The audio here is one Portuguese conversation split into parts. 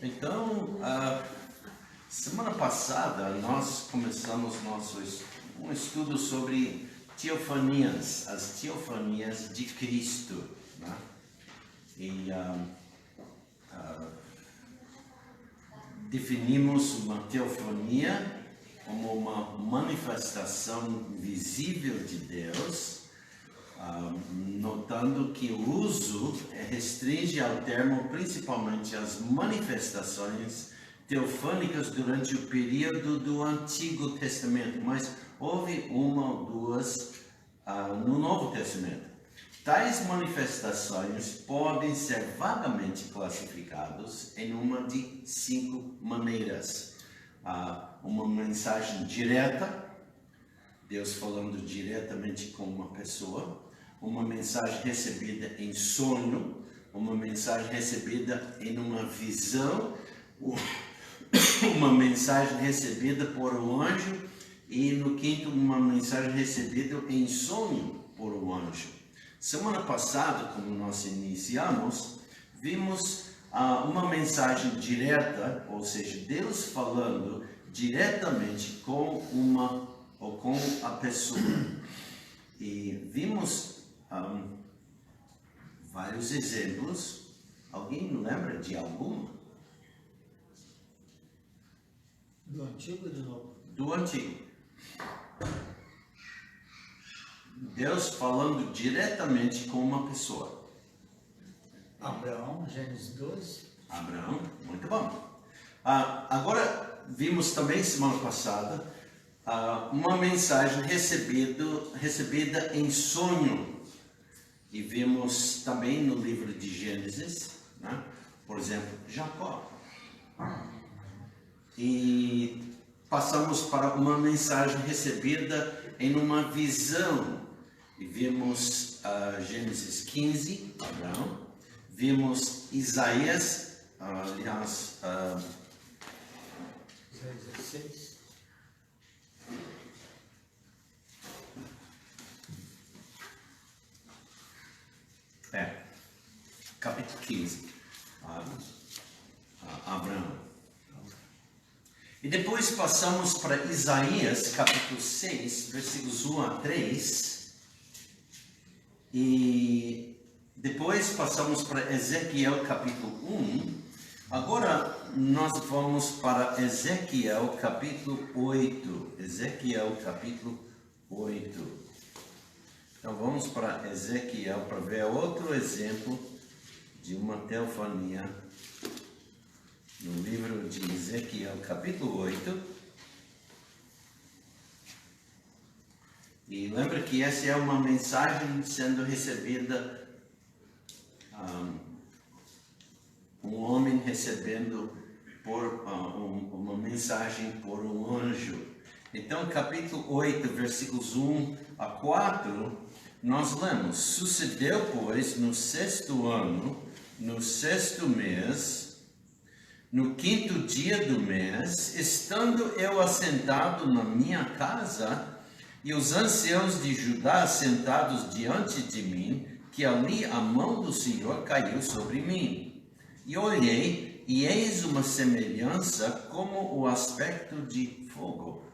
Então, semana passada nós começamos um estudo sobre teofanias, as teofanias de Cristo, né? E definimos uma teofania como uma manifestação visível de Deus, notando que o uso restringe ao termo principalmente as manifestações teofânicas durante o período do Antigo Testamento, mas houve uma ou duas no Novo Testamento. Tais manifestações podem ser vagamente classificadas em uma de 5 maneiras. Uma mensagem direta, Deus falando diretamente com uma pessoa, uma mensagem recebida em sonho, uma mensagem recebida em uma visão, uma mensagem recebida por um anjo e, no quinto, uma mensagem recebida em sonho por um anjo. Semana passada, como nós iniciamos, vimos uma mensagem direta, ou seja, Deus falando diretamente com a pessoa. E vimos vários exemplos. Alguém lembra de algum? Do Antigo ou do Novo? Do Antigo. Deus falando diretamente com uma pessoa. Abraão, Gênesis 12. Abraão, muito bom. Agora vimos também semana passada uma mensagem recebida em sonho. E vimos também no livro de Gênesis, né? Por exemplo, Jacó. E passamos para uma mensagem recebida em uma visão. E vimos Gênesis 15, Abraão. Vimos Isaías, aliás, Isaías 16. Capítulo 15, Abraão. E depois passamos para Isaías, capítulo 6, versículos 1 a 3. E depois passamos para Ezequiel, capítulo 1. Agora nós vamos para Ezequiel, capítulo 8. Ezequiel, capítulo 8. Então vamos para Ezequiel para ver outro exemplo de uma teofania no livro de Ezequiel, capítulo 8. E lembra que essa é uma mensagem sendo recebida, um homem recebendo uma mensagem por um anjo. Então, capítulo 8, versículos 1 a 4, nós lemos: Sucedeu, pois, no 6º ano, no 6º mês, no 5º dia do mês, estando eu assentado na minha casa, e os anciãos de Judá sentados diante de mim, que ali a mão do Senhor caiu sobre mim. E olhei, e eis uma semelhança como o aspecto de fogo,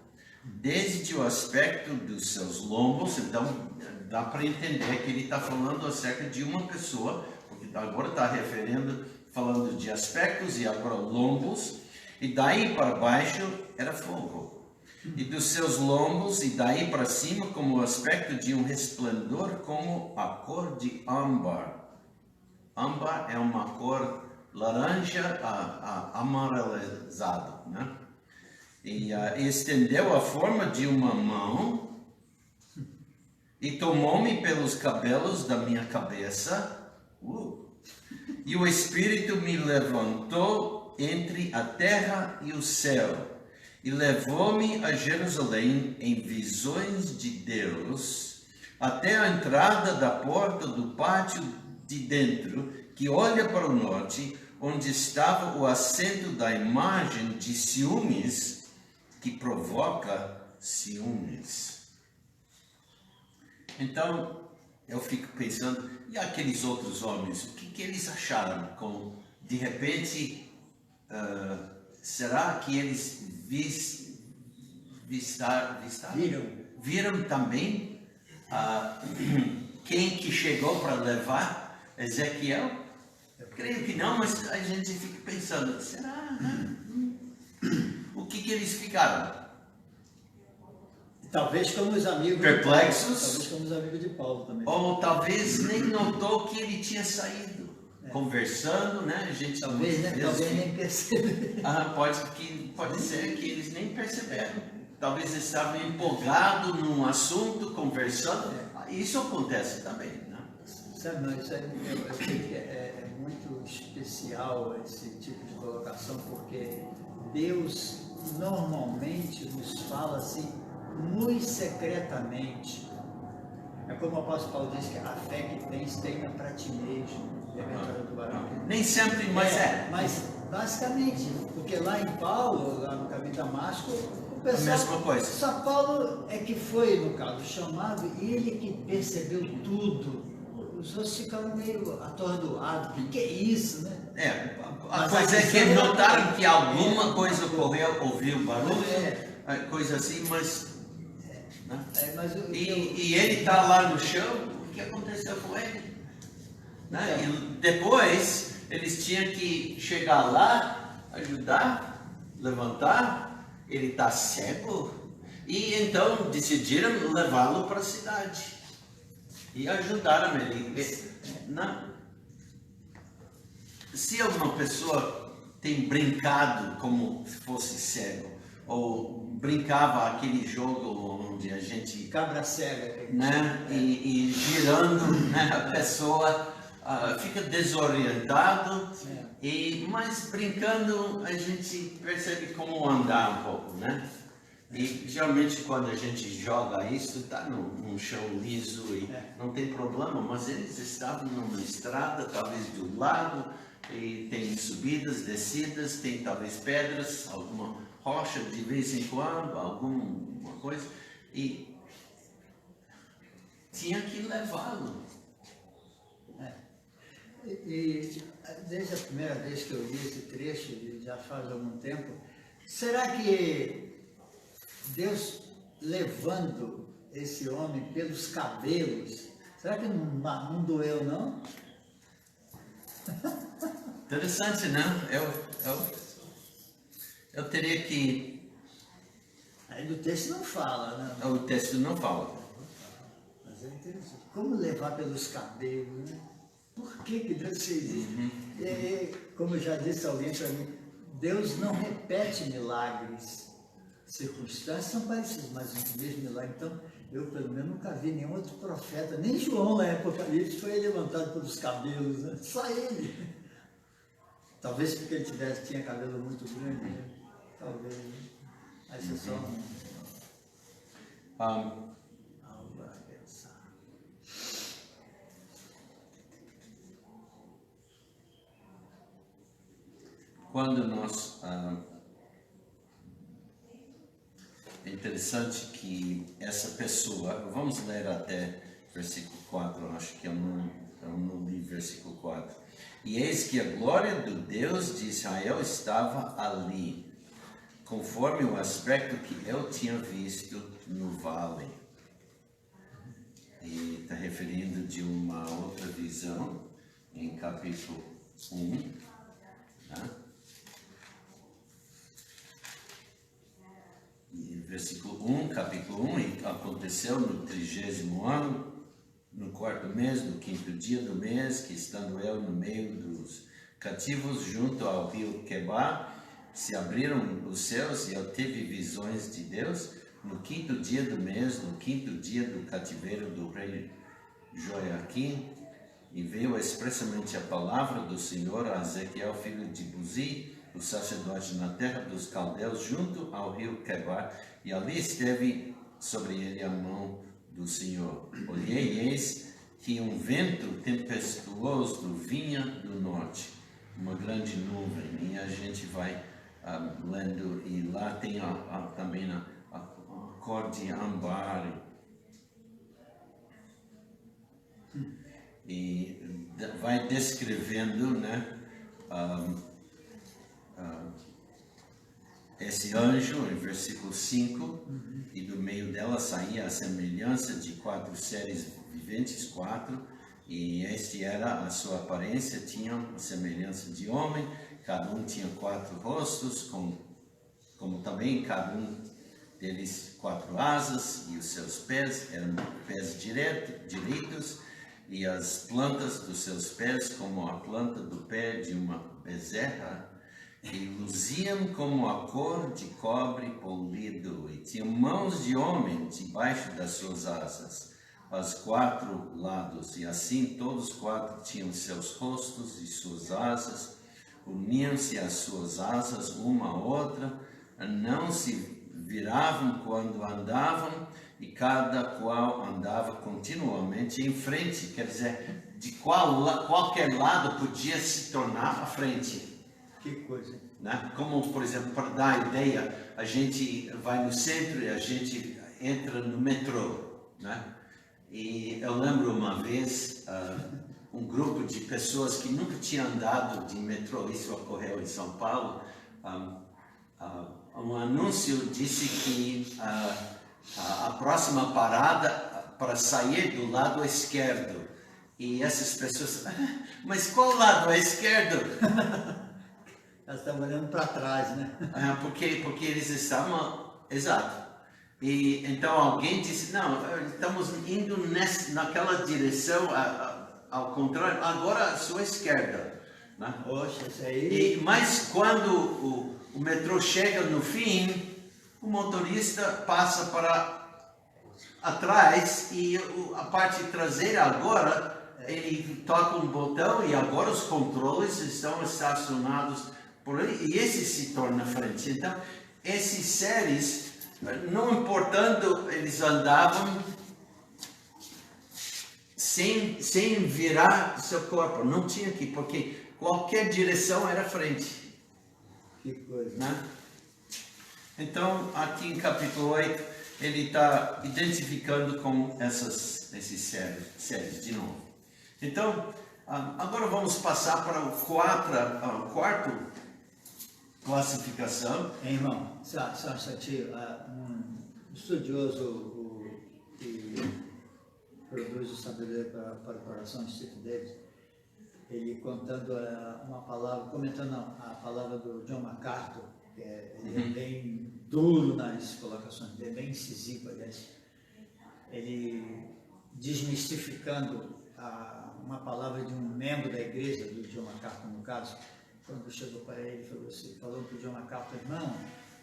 desde o aspecto dos seus lombos. Então dá para entender que ele está falando acerca de uma pessoa, porque agora está falando de aspectos e agora lombos, e daí para baixo era fogo. E dos seus lombos e daí para cima como o aspecto de um resplendor como a cor de âmbar. Âmbar é uma cor laranja amarelizado, né? E estendeu a forma de uma mão e tomou-me pelos cabelos da minha cabeça. E o Espírito me levantou entre a terra e o céu e levou-me a Jerusalém em visões de Deus, até a entrada da porta do pátio de dentro, que olha para o norte, onde estava o assento da imagem de ciúmes, que provoca ciúmes. Então, eu fico pensando, e aqueles outros homens, o que eles acharam com, de repente, será que eles viram também quem que chegou para levar Ezequiel? Eu creio que não, mas a gente fica pensando, será? O que eles ficaram? Talvez como os amigos. Perplexos? Talvez como os amigos de Paulo também. Ou talvez nem notou que ele tinha saído. Conversando, né? A gente talvez nem percebeu. Pode ser que eles nem perceberam. Talvez estavam empolgados num assunto, conversando. Isso acontece também, né? Sabe, mas isso eu sei que é muito especial esse tipo de colocação, porque Deus normalmente nos fala assim, muito secretamente. É como o apóstolo Paulo diz que a fé que tens, tenha para ti mesmo. Nem sempre, mas Mas basicamente, porque lá em Paulo, lá no caminho de Damasco, o pessoal, a mesma coisa. Só Paulo é que foi, no caso, chamado, e ele que percebeu tudo. Os outros ficaram meio atordoados. O que é isso, né? A coisa é que notaram que alguma coisa ocorreu, ouviu barulho, coisa assim, mas... E ele está lá no chão, o que aconteceu com ele? Né? E depois eles tinham que chegar lá, ajudar, levantar, ele está cego, e então decidiram levá-lo para a cidade e ajudaram ele. Se uma pessoa tem brincado como se fosse cego, ou brincava aquele jogo onde a gente... Cabra cega. Né? E girando, né? A pessoa... fica desorientado, mas brincando a gente percebe como andar um pouco, né? E geralmente quando a gente joga isso, está num chão liso e não tem problema, mas eles estavam numa estrada, talvez do lado, e tem subidas, descidas, tem talvez pedras, alguma rocha de vez em quando, alguma coisa, e tinha que levá-lo. E desde a primeira vez que eu li esse trecho, já faz algum tempo, será que Deus levando esse homem pelos cabelos, será que não doeu, não? Interessante, né? Eu teria que... Aí no texto não fala, né? O texto não fala. Mas é interessante. Como levar pelos cabelos, né? Por que Deus fez isso? Como eu já disse alguém para mim, Deus não repete milagres. Circunstâncias são parecidas, mas o mesmo milagre. Então, eu pelo menos nunca vi nenhum outro profeta, nem João na Apocalipse foi levantado pelos cabelos, né? Só ele. Talvez porque ele tinha cabelo muito grande, né? Talvez. Mas é só algo a pensar. Quando nós... é interessante que essa pessoa... Vamos ler até versículo 4, acho que eu não li versículo 4. E eis que a glória do Deus de Israel estava ali, conforme o aspecto que eu tinha visto no vale. E está referindo de uma outra visão, em capítulo 1, né? Versículo 1, capítulo 1, e aconteceu no 30º ano, no 4º mês, no 5º dia do mês, que estando eu no meio dos cativos, junto ao rio Quebar, se abriram os céus e eu tive visões de Deus, no 5º dia do mês, no 5º dia do cativeiro do rei Joaquim, e veio expressamente a palavra do Senhor a Ezequiel, filho de Buzi, o sacerdote na terra dos caldeus, junto ao rio Quebar, e ali esteve sobre ele a mão do Senhor. Olhei, e eis que um vento tempestuoso vinha do norte, uma grande nuvem, e a gente vai lendo, e lá tem também a cor de âmbar, e vai descrevendo, né, esse anjo, em versículo 5, e do meio dela saía a semelhança de 4 seres viventes, 4, e este era a sua aparência, tinha a semelhança de homem, cada um tinha 4 rostos, como também cada um deles 4 asas, e os seus pés eram pés direitos, e as plantas dos seus pés como a planta do pé de uma bezerra, e luziam como a cor de cobre polido, e tinham mãos de homem debaixo das suas asas, aos 4 lados, e assim todos os 4 tinham seus rostos e suas asas, uniam-se as suas asas uma à outra, não se viravam quando andavam, e cada qual andava continuamente em frente, quer dizer, de qualquer lado podia se tornar a frente. Que coisa. Né? Como, por exemplo, para dar a ideia, a gente vai no centro e a gente entra no metrô, né? E eu lembro uma vez, um grupo de pessoas que nunca tinham andado de metrô, isso ocorreu em São Paulo, um anúncio disse que a próxima parada para sair do lado esquerdo. E essas pessoas, mas qual lado é esquerdo? Elas estavam olhando para trás, né? Porque eles estavam, exato. E então alguém disse, não, estamos indo naquela direção, ao contrário, agora à sua esquerda. Né? Poxa, isso aí... Mas quando o metrô chega no fim, o motorista passa para atrás e a parte traseira agora, ele toca um botão e agora os controles estão estacionados por aí, e esse se torna frente. Então, esses seres, não importando, eles andavam sem virar seu corpo, não tinha que, porque qualquer direção era frente. Que coisa. Né? Então, aqui em capítulo 8, ele está identificando com esses seres de novo. Então, agora vamos passar para o quarto classificação. Irmão, um estudioso que produz o sabedoria para o coração, Steve Davis, ele contando uma palavra, comentando a palavra do John MacArthur, que ele é bem duro nas colocações dele, bem incisivo, aliás. Ele desmistificando uma palavra de um membro da igreja, do John MacArthur no caso, quando chegou para ele, falou para o John MacArthur, irmão,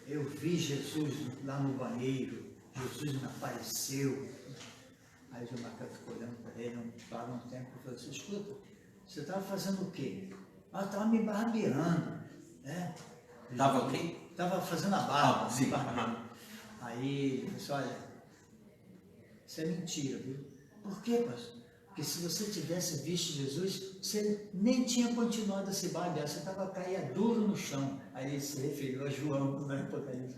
eu vi Jesus lá no banheiro, Jesus me apareceu. Aí o John MacArthur ficou olhando para ele, parou um tempo e falou assim, escuta, você estava fazendo o quê? Estava me barbeando. Estava o quê? Estava fazendo a barba. Sim. Aí ele disse, olha, isso é mentira, viu? Por quê, pastor? Porque se você tivesse visto Jesus, você nem tinha continuado a se barbear, você estava caído duro no chão. Aí ele se referiu a João, no Apocalipse.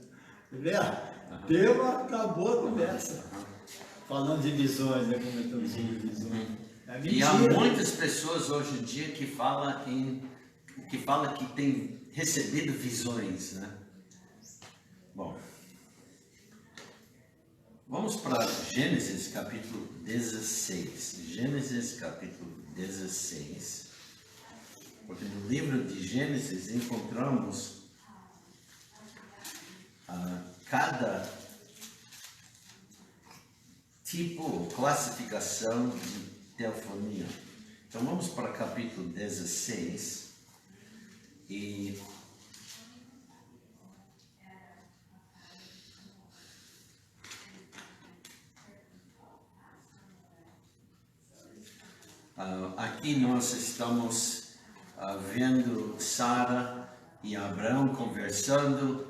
Deu, acabou a conversa. Falando de visões, né? Comentando sobre visões. E há muitas pessoas hoje em dia que falam que tem recebido visões, né? Bom, vamos para Gênesis capítulo 16. Gênesis capítulo 16. Porque no livro de Gênesis encontramos cada tipo, classificação de teofonia. Então vamos para capítulo 16 e aqui nós estamos vendo Sara e Abraão conversando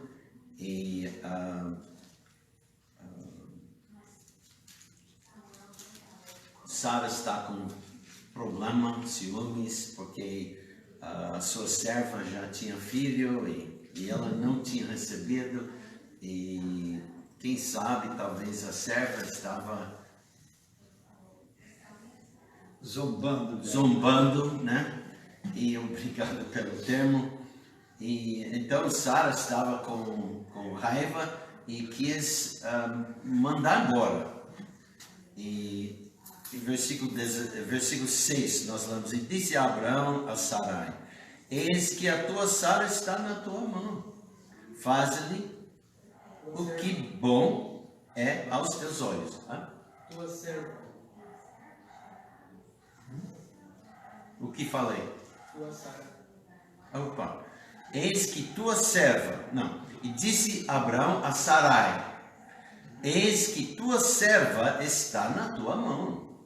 e Sara está com problema, ciúmes, porque a sua serva já tinha filho e ela não tinha recebido, e quem sabe talvez a serva estava zombando, né? E obrigado pelo termo. E então Sara estava com raiva e quis mandar embora. E em versículo 6 nós lemos: E disse Abraão a Sarai: Eis que a tua Sara está na tua mão, faz-lhe o que bom é aos teus olhos. Tua serva. O que falei? Tua Sara. Opa. Eis que tua serva, não, e disse Abraão a Sarai: Eis que tua serva está na tua mão,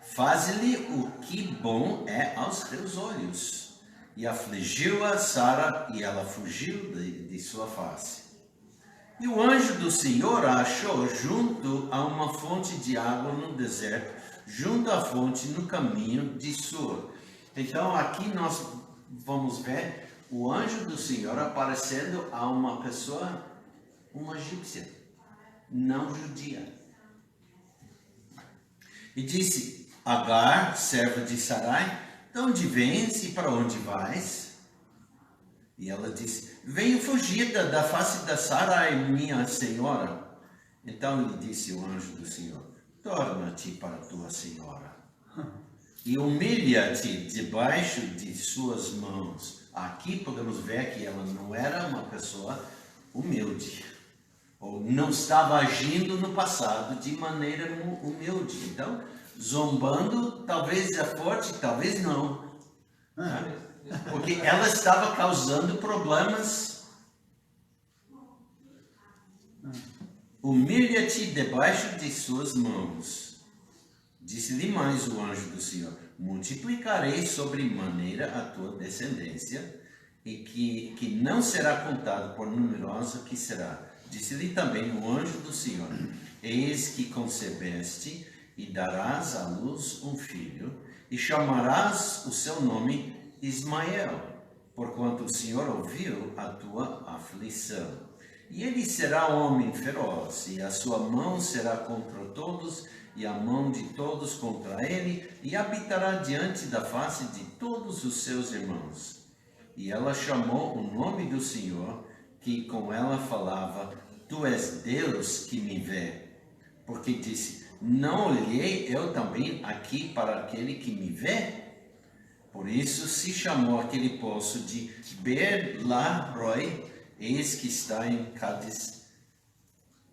faze-lhe o que bom é aos teus olhos. E afligiu-a Sara, e ela fugiu de sua face. E o anjo do Senhor a achou junto a uma fonte de água no deserto, junto à fonte no caminho de Sur. Então aqui nós vamos ver o anjo do Senhor aparecendo a uma pessoa, uma egípcia, não judia. E disse: Agar, serva de Sarai, de onde vens e para onde vais? E ela disse: Venho fugida da face da Sarai, minha senhora. Então lhe disse o anjo do Senhor: Torna-te para tua senhora e humilha-te debaixo de suas mãos. Aqui podemos ver que ela não era uma pessoa humilde, ou não estava agindo no passado de maneira humilde. Então, zombando, talvez é forte, talvez não. Porque ela estava causando problemas. Humilha-te debaixo de suas mãos. Disse-lhe mais o anjo do Senhor: Multiplicarei sobremaneira a tua descendência, e que não será contado por numerosa que será. Disse-lhe também o anjo do Senhor: Eis que concebeste e darás à luz um filho, e chamarás o seu nome Ismael, porquanto o Senhor ouviu a tua aflição. E ele será homem feroz, e a sua mão será contra todos, e a mão de todos contra ele, e habitará diante da face de todos os seus irmãos. E ela chamou o nome do Senhor, que com ela falava: Tu és Deus que me vê. Porque disse: Não olhei eu também aqui para aquele que me vê? Por isso se chamou aquele poço de Ber-la-roi, eis que está em Cades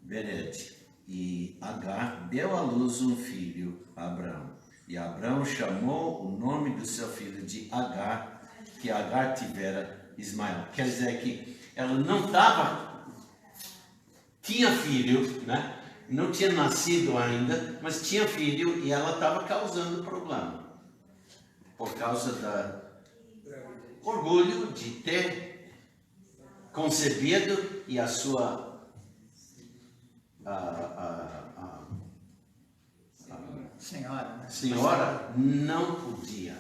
Bered. E Agar deu à luz um filho a Abraão. E Abraão chamou o nome do seu filho de Agar, que Agar tivera Ismael. Quer dizer que ela não tinha filho, né? Não tinha nascido ainda, mas tinha filho, e ela estava causando problema. Por causa do orgulho de ter concebido, e a sua senhora não podia.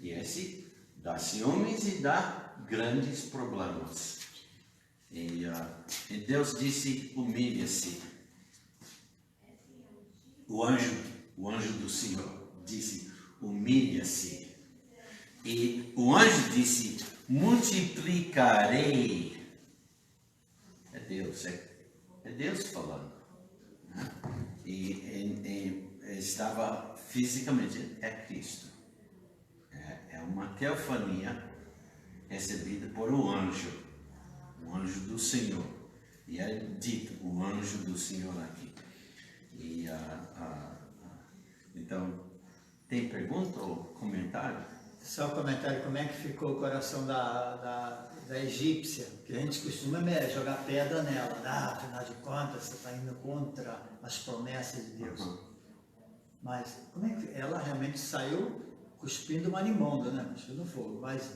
E esse dá ciúmes e dá grandes problemas. E Deus disse: humilha-se. O anjo do Senhor disse: humilha-se. E o anjo disse: multiplicarei. É Deus falando. Né? E estava fisicamente, é Cristo. É uma teofania recebida por o anjo do Senhor. E é dito o anjo do Senhor aqui. E, então, tem pergunta ou comentário? Só um comentário: como é que ficou o coração da egípcia? Que a gente costuma jogar pedra nela. Afinal de contas, você está indo contra as promessas de Deus. Mas como é que ela realmente saiu cuspindo marimonda, né? Cuspindo fogo. Mas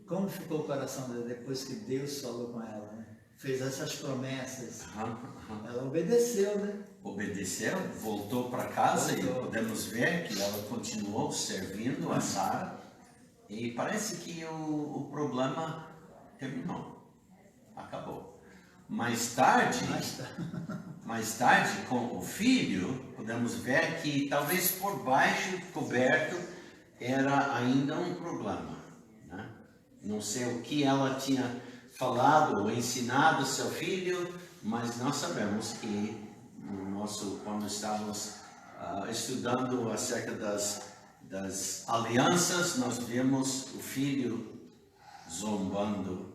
como ficou o coração dela depois que Deus falou com ela, né? Fez essas promessas. Ela obedeceu, né? Obedeceu, voltou para casa. E podemos ver que ela continuou servindo a Sara. E parece que o problema terminou, acabou. Mais tarde, com o filho, podemos ver que talvez por baixo, coberto, era ainda um problema. Né? Não sei o que ela tinha falado ou ensinado seu filho, mas nós sabemos que quando estávamos estudando acerca das alianças, nós vemos o filho zombando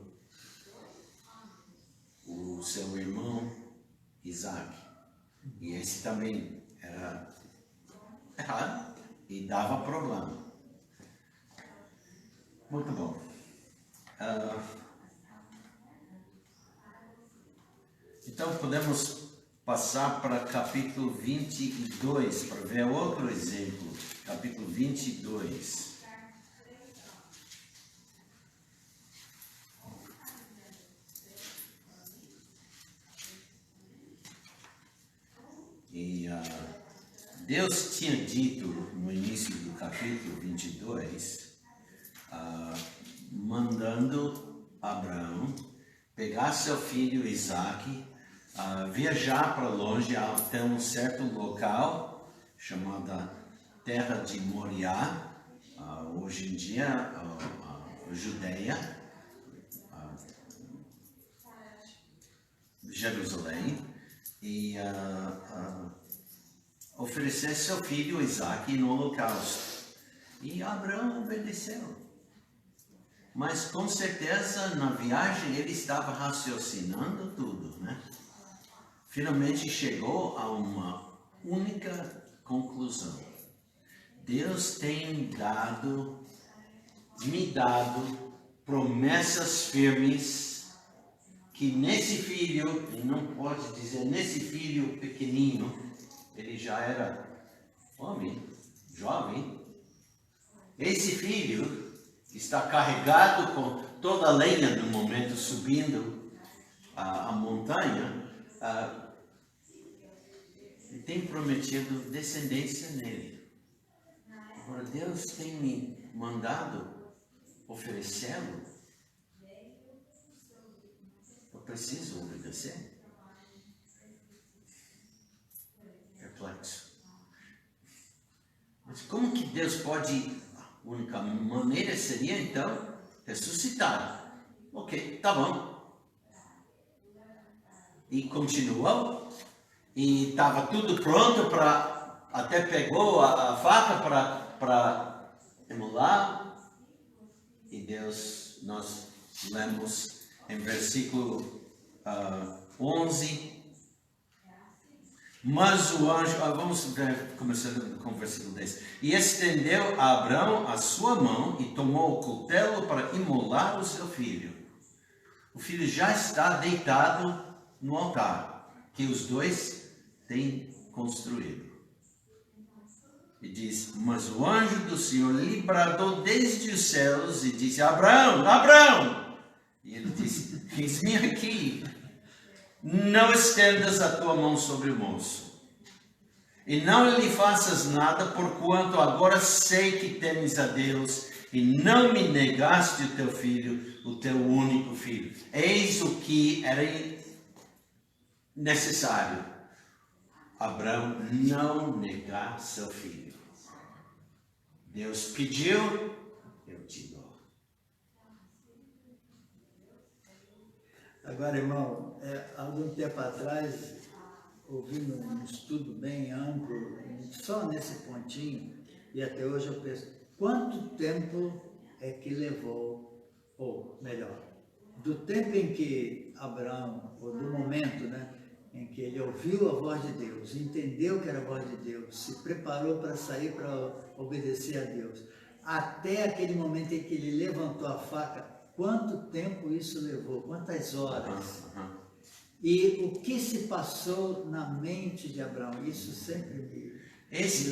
o seu irmão Isaac. E esse também era errado e dava problema. Muito bom. Então podemos passar para capítulo 22, para ver outro exemplo. Capítulo 22. E Deus tinha dito no início do capítulo 22, mandando Abraão pegar seu filho Isaac, viajar para longe até um certo local chamado Terra de Moriá, hoje em dia a Judeia, Jerusalém, e oferecer seu filho Isaac no holocausto. E Abraão obedeceu. Mas com certeza na viagem ele estava raciocinando tudo, né? Finalmente chegou a uma única conclusão. Deus tem me dado promessas firmes que nesse filho, e não pode dizer nesse filho pequenino, ele já era homem, jovem, esse filho está carregado com toda a lenha do momento subindo a montanha, e tem prometido descendência nele. Agora Deus tem me mandado oferecê-lo. Eu preciso obedecer. Perplexo. Mas como que Deus pode... A única maneira seria, então, ressuscitar. Ok, tá bom. E continuou. E estava tudo pronto para... Até pegou a faca para imolar. E Deus, nós lemos em versículo 11... Mas o anjo, vamos ver, começando com o versículo 10. E estendeu a Abraão a sua mão e tomou o cutelo para imolar o seu filho. O filho já está deitado no altar, que os dois têm construído. E diz, mas o anjo do Senhor lhe bradou desde os céus e disse, Abraão, Abraão! E ele disse, eis-me aqui. Não estendas a tua mão sobre o moço, e não lhe faças nada, porquanto agora sei que temes a Deus, e não me negaste o teu filho, o teu único filho. Eis o que era necessário. Abraão não negar seu filho. Deus pediu, eu te dou. Agora, irmão, algum tempo atrás, ouvindo um estudo bem amplo, só nesse pontinho, e até hoje eu penso, quanto tempo é que levou, ou melhor, do tempo em que Abraão, ou do momento, né, em que ele ouviu a voz de Deus, entendeu que era a voz de Deus, se preparou para sair para obedecer a Deus, até aquele momento em que ele levantou a faca, quanto tempo isso levou? Quantas horas? E o que se passou na mente de Abraão? Isso sempre me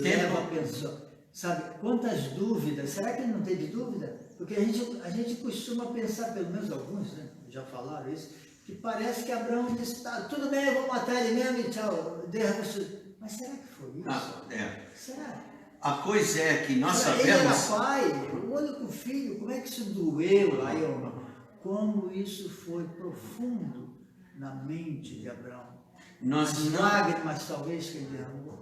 leva a pensar. Sabe, quantas dúvidas? Será que ele não teve dúvida? Porque a gente costuma pensar, pelo menos alguns, né, já falaram isso, que parece que Abraão disse, tá, tudo bem, eu vou matar ele mesmo e tchau. Mas será que foi isso? Será? A coisa é que nós sabemos... Ele era pai, o único filho, como é que isso doeu lá, como isso foi profundo na mente de Abraão. As lágrimas talvez que ele derramou.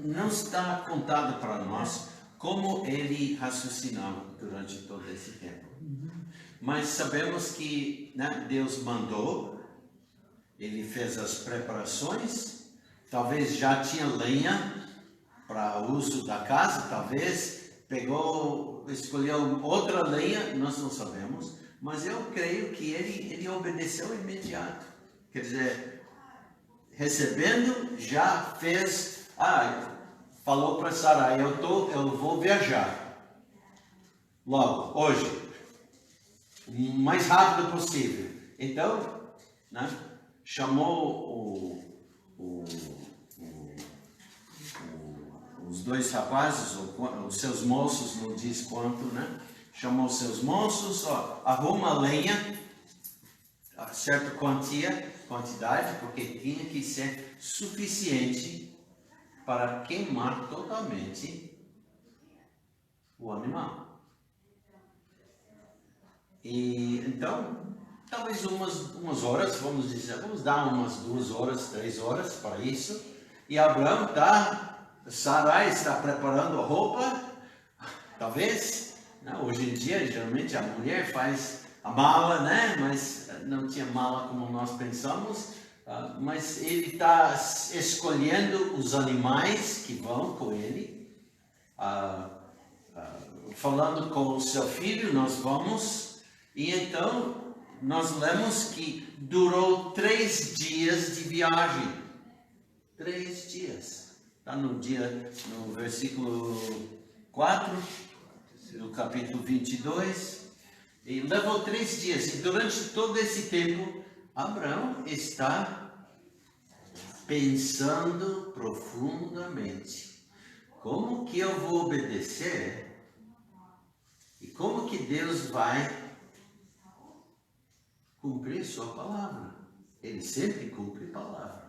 Não está contado para nós como ele raciocinava durante todo esse tempo. mas sabemos que, né, Deus mandou, ele fez as preparações, talvez já tinha lenha para uso da casa, talvez escolheu outra lenha, nós não sabemos, mas eu creio que ele obedeceu imediato. Quer dizer, recebendo, já fez, falou para Sarai, eu vou viajar logo, hoje, o mais rápido possível. Então, né, chamou os dois rapazes, os seus moços, não diz quanto, né? Chamou os seus moços, arruma lenha, a certa quantidade, porque tinha que ser suficiente para queimar totalmente o animal. E então, talvez umas horas, vamos dar umas 2 horas, 3 horas para isso. E Abraão Sarai está preparando a roupa, talvez, né? Hoje em dia, geralmente a mulher faz a mala, né? Mas não tinha mala como nós pensamos, mas ele está escolhendo os animais que vão com ele, falando com o seu filho, nós vamos, e então nós lemos que durou 3 dias de viagem. 3 dias. Está no versículo 4 do capítulo 22. E levou 3 dias. E durante todo esse tempo, Abraão está pensando profundamente. Como que eu vou obedecer? E como que Deus vai cumprir sua palavra? Ele sempre cumpre a palavra.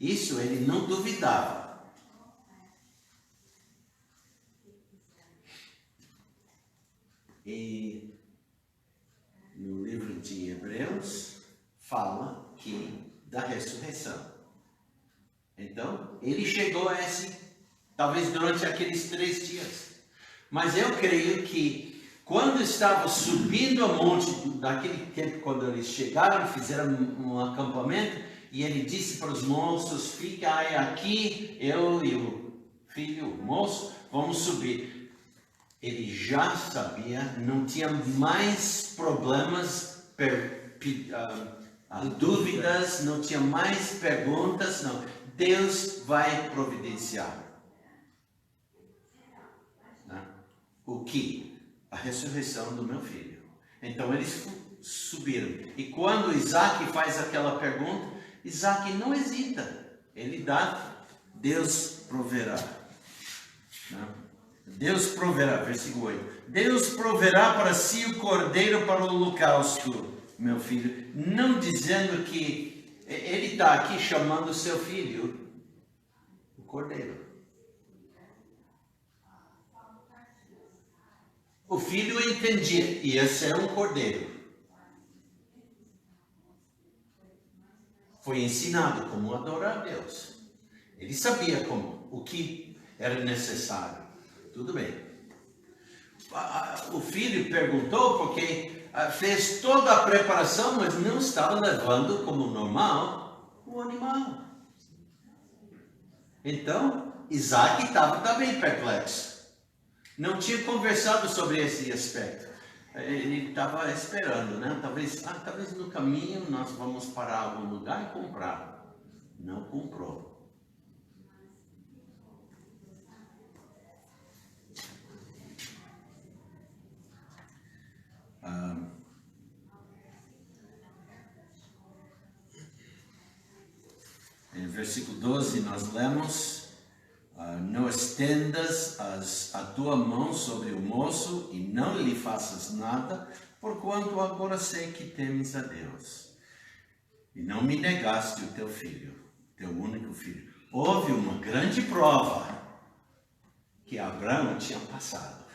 Isso ele não duvidava. E no livro de Hebreus fala da ressurreição. Então, ele chegou a talvez durante aqueles 3 dias. Mas eu creio que quando estava subindo a monte, daquele tempo, quando eles chegaram, fizeram um acampamento, e ele disse para os moços, fica aí aqui, eu e o filho, o moço, vamos subir. Ele já sabia, não tinha mais problemas, dúvidas, não tinha mais perguntas, não. Deus vai providenciar. Né? O que? A ressurreição do meu filho. Então eles subiram. E quando Isaac faz aquela pergunta, Isaac não hesita, ele dá, Deus proverá. Não? Deus proverá, versículo 8. Deus proverá para si o cordeiro para o holocausto, meu filho. Não dizendo que ele está aqui chamando o seu filho, o cordeiro. O filho entendia, ia ser um cordeiro. Foi ensinado como adorar a Deus. Ele sabia o que era necessário. Tudo bem. O filho perguntou porque fez toda a preparação, mas não estava levando como normal o animal. Então, Isaac estava também perplexo. Não tinha conversado sobre esse aspecto. Ele estava esperando, né? Talvez no caminho nós vamos parar em algum lugar e comprar. Não comprou. Em versículo 12 nós lemos: não estendas a tua mão sobre o moço e não lhe faças nada, porquanto agora sei que temes a Deus. E não me negaste o teu filho, teu único filho. Houve uma grande prova que Abraão tinha passado.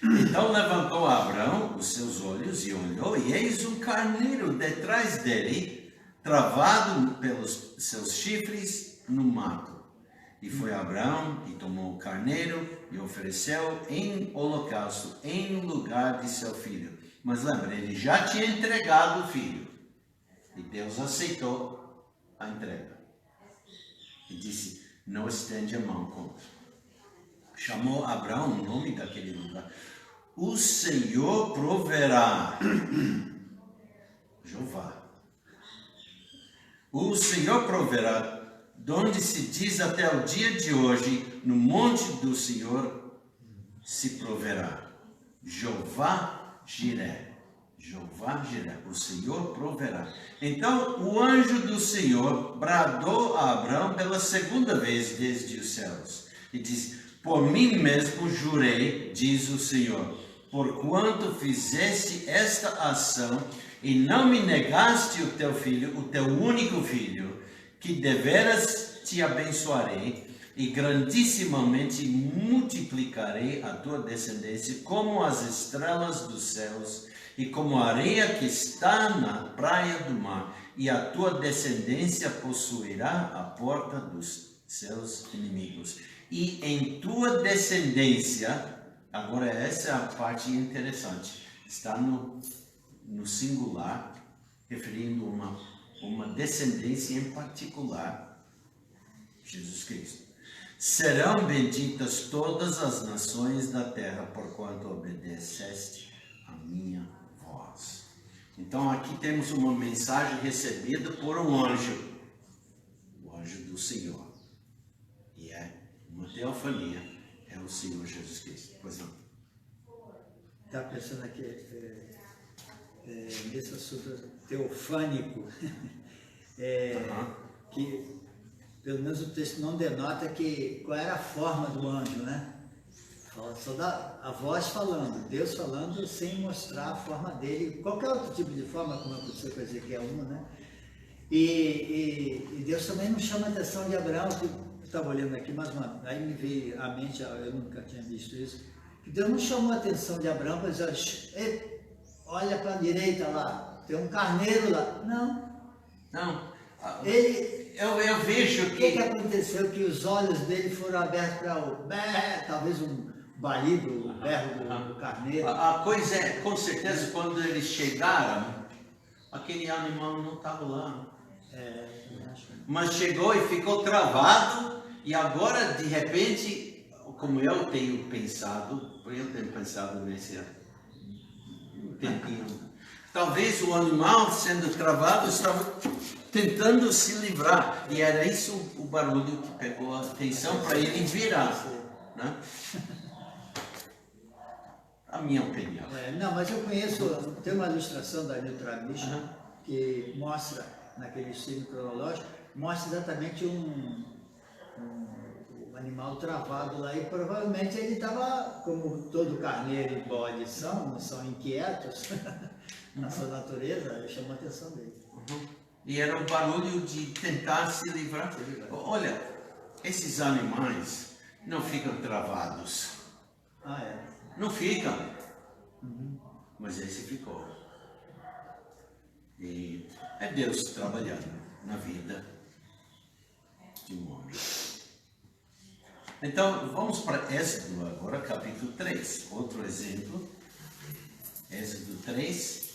Então levantou Abraão os seus olhos e olhou, e eis um carneiro detrás dele, travado pelos seus chifres no mato. E foi Abraão e tomou o carneiro e ofereceu em holocausto em lugar de seu filho. Mas lembra, ele já tinha entregado o filho. E Deus aceitou a entrega. E disse, não estende a mão contra. Chamou Abraão o nome daquele lugar. O Senhor proverá. Jeová. O Senhor proverá, donde se diz até o dia de hoje, no monte do Senhor se proverá. Jeová Jiré. Jeová Jiré, o Senhor proverá. Então o anjo do Senhor bradou a Abraão pela segunda vez desde os céus. E disse, por mim mesmo jurei, diz o Senhor, porquanto fizeste esta ação e não me negaste o teu filho, o teu único filho, que deveras te abençoarei e grandissimamente multiplicarei a tua descendência como as estrelas dos céus e como a areia que está na praia do mar, e a tua descendência possuirá a porta dos seus inimigos. E em tua descendência, agora essa é a parte interessante, está no singular, referindo uma descendência em particular, Jesus Cristo. Serão benditas todas as nações da terra, porquanto obedeceste a minha voz. Então aqui temos uma mensagem recebida por um anjo, o anjo do Senhor. E é uma teofania, é o Senhor Jesus Cristo. Pois não? Está pensando aqui nesse assunto teofânico, que pelo menos o texto não denota qual era a forma do anjo, né? Fala só a voz falando, Deus falando sem mostrar a forma dele, qualquer outro tipo de forma, como aconteceu com Ezequiel 1, né? E Deus também não chama a atenção de Abraão, que eu estava olhando aqui, mas aí me veio à mente, eu nunca tinha visto isso, que Deus não chamou a atenção de Abraão para dizer, olha para a direita lá, tem um carneiro lá. Não. Eu vejo que... O que aconteceu? Que os olhos dele foram abertos para talvez um balido, o berro do carneiro. A coisa é, com certeza, quando eles chegaram, aquele animal não estava lá. Mas chegou e ficou travado, e agora, de repente, como eu tenho pensado nesse tempinho, talvez o animal sendo travado estava tentando se livrar, e era isso o barulho que pegou a atenção para ele virar, né? A minha opinião. Não, mas eu conheço, tem uma ilustração da Neutramish que mostra, naquele estilo cronológico, mostra exatamente um animal travado lá, e provavelmente ele estava, como todo carneiro e bode não são inquietos na sua natureza, chamou a atenção dele. E era um barulho de tentar se livrar. Olha, esses animais não ficam travados. Não ficam. Mas esse ficou. E é Deus trabalhando na vida de um homem. Então, vamos para Êxodo agora, capítulo 3. Outro exemplo. Êxodo 3.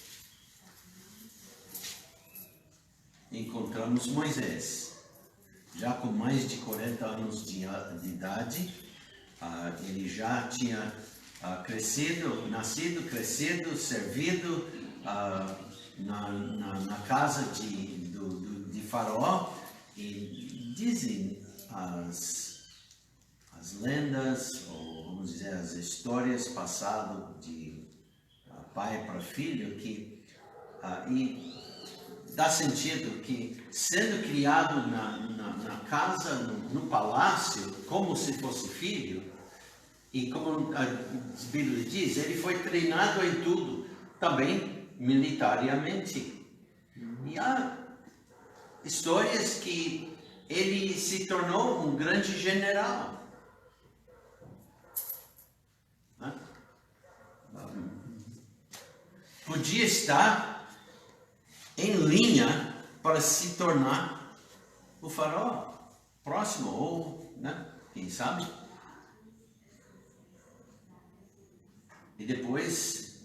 Encontramos Moisés, já com mais de 40 anos de idade. Ele já tinha nascido, crescido, servido na casa de Faraó, e dizem as lendas, ou vamos dizer, as histórias passadas de pai para filho, que dá sentido que, sendo criado na casa, no palácio, como se fosse filho, e como a Bíblia diz, ele foi treinado em tudo, também militariamente. E há histórias que ele se tornou um grande general. Podia estar em linha para se tornar o faraó próximo, ou, né, quem sabe? E depois,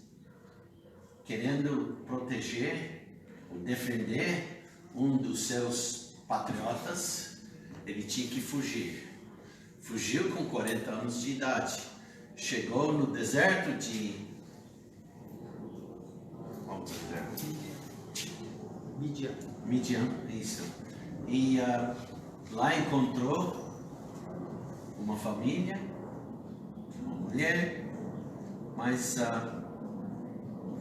querendo proteger ou defender um dos seus patriotas, ele tinha que fugir. Fugiu com 40 anos de idade. Chegou no deserto de... Qual deserto? Midian, isso. E lá encontrou uma família, uma mulher, mas...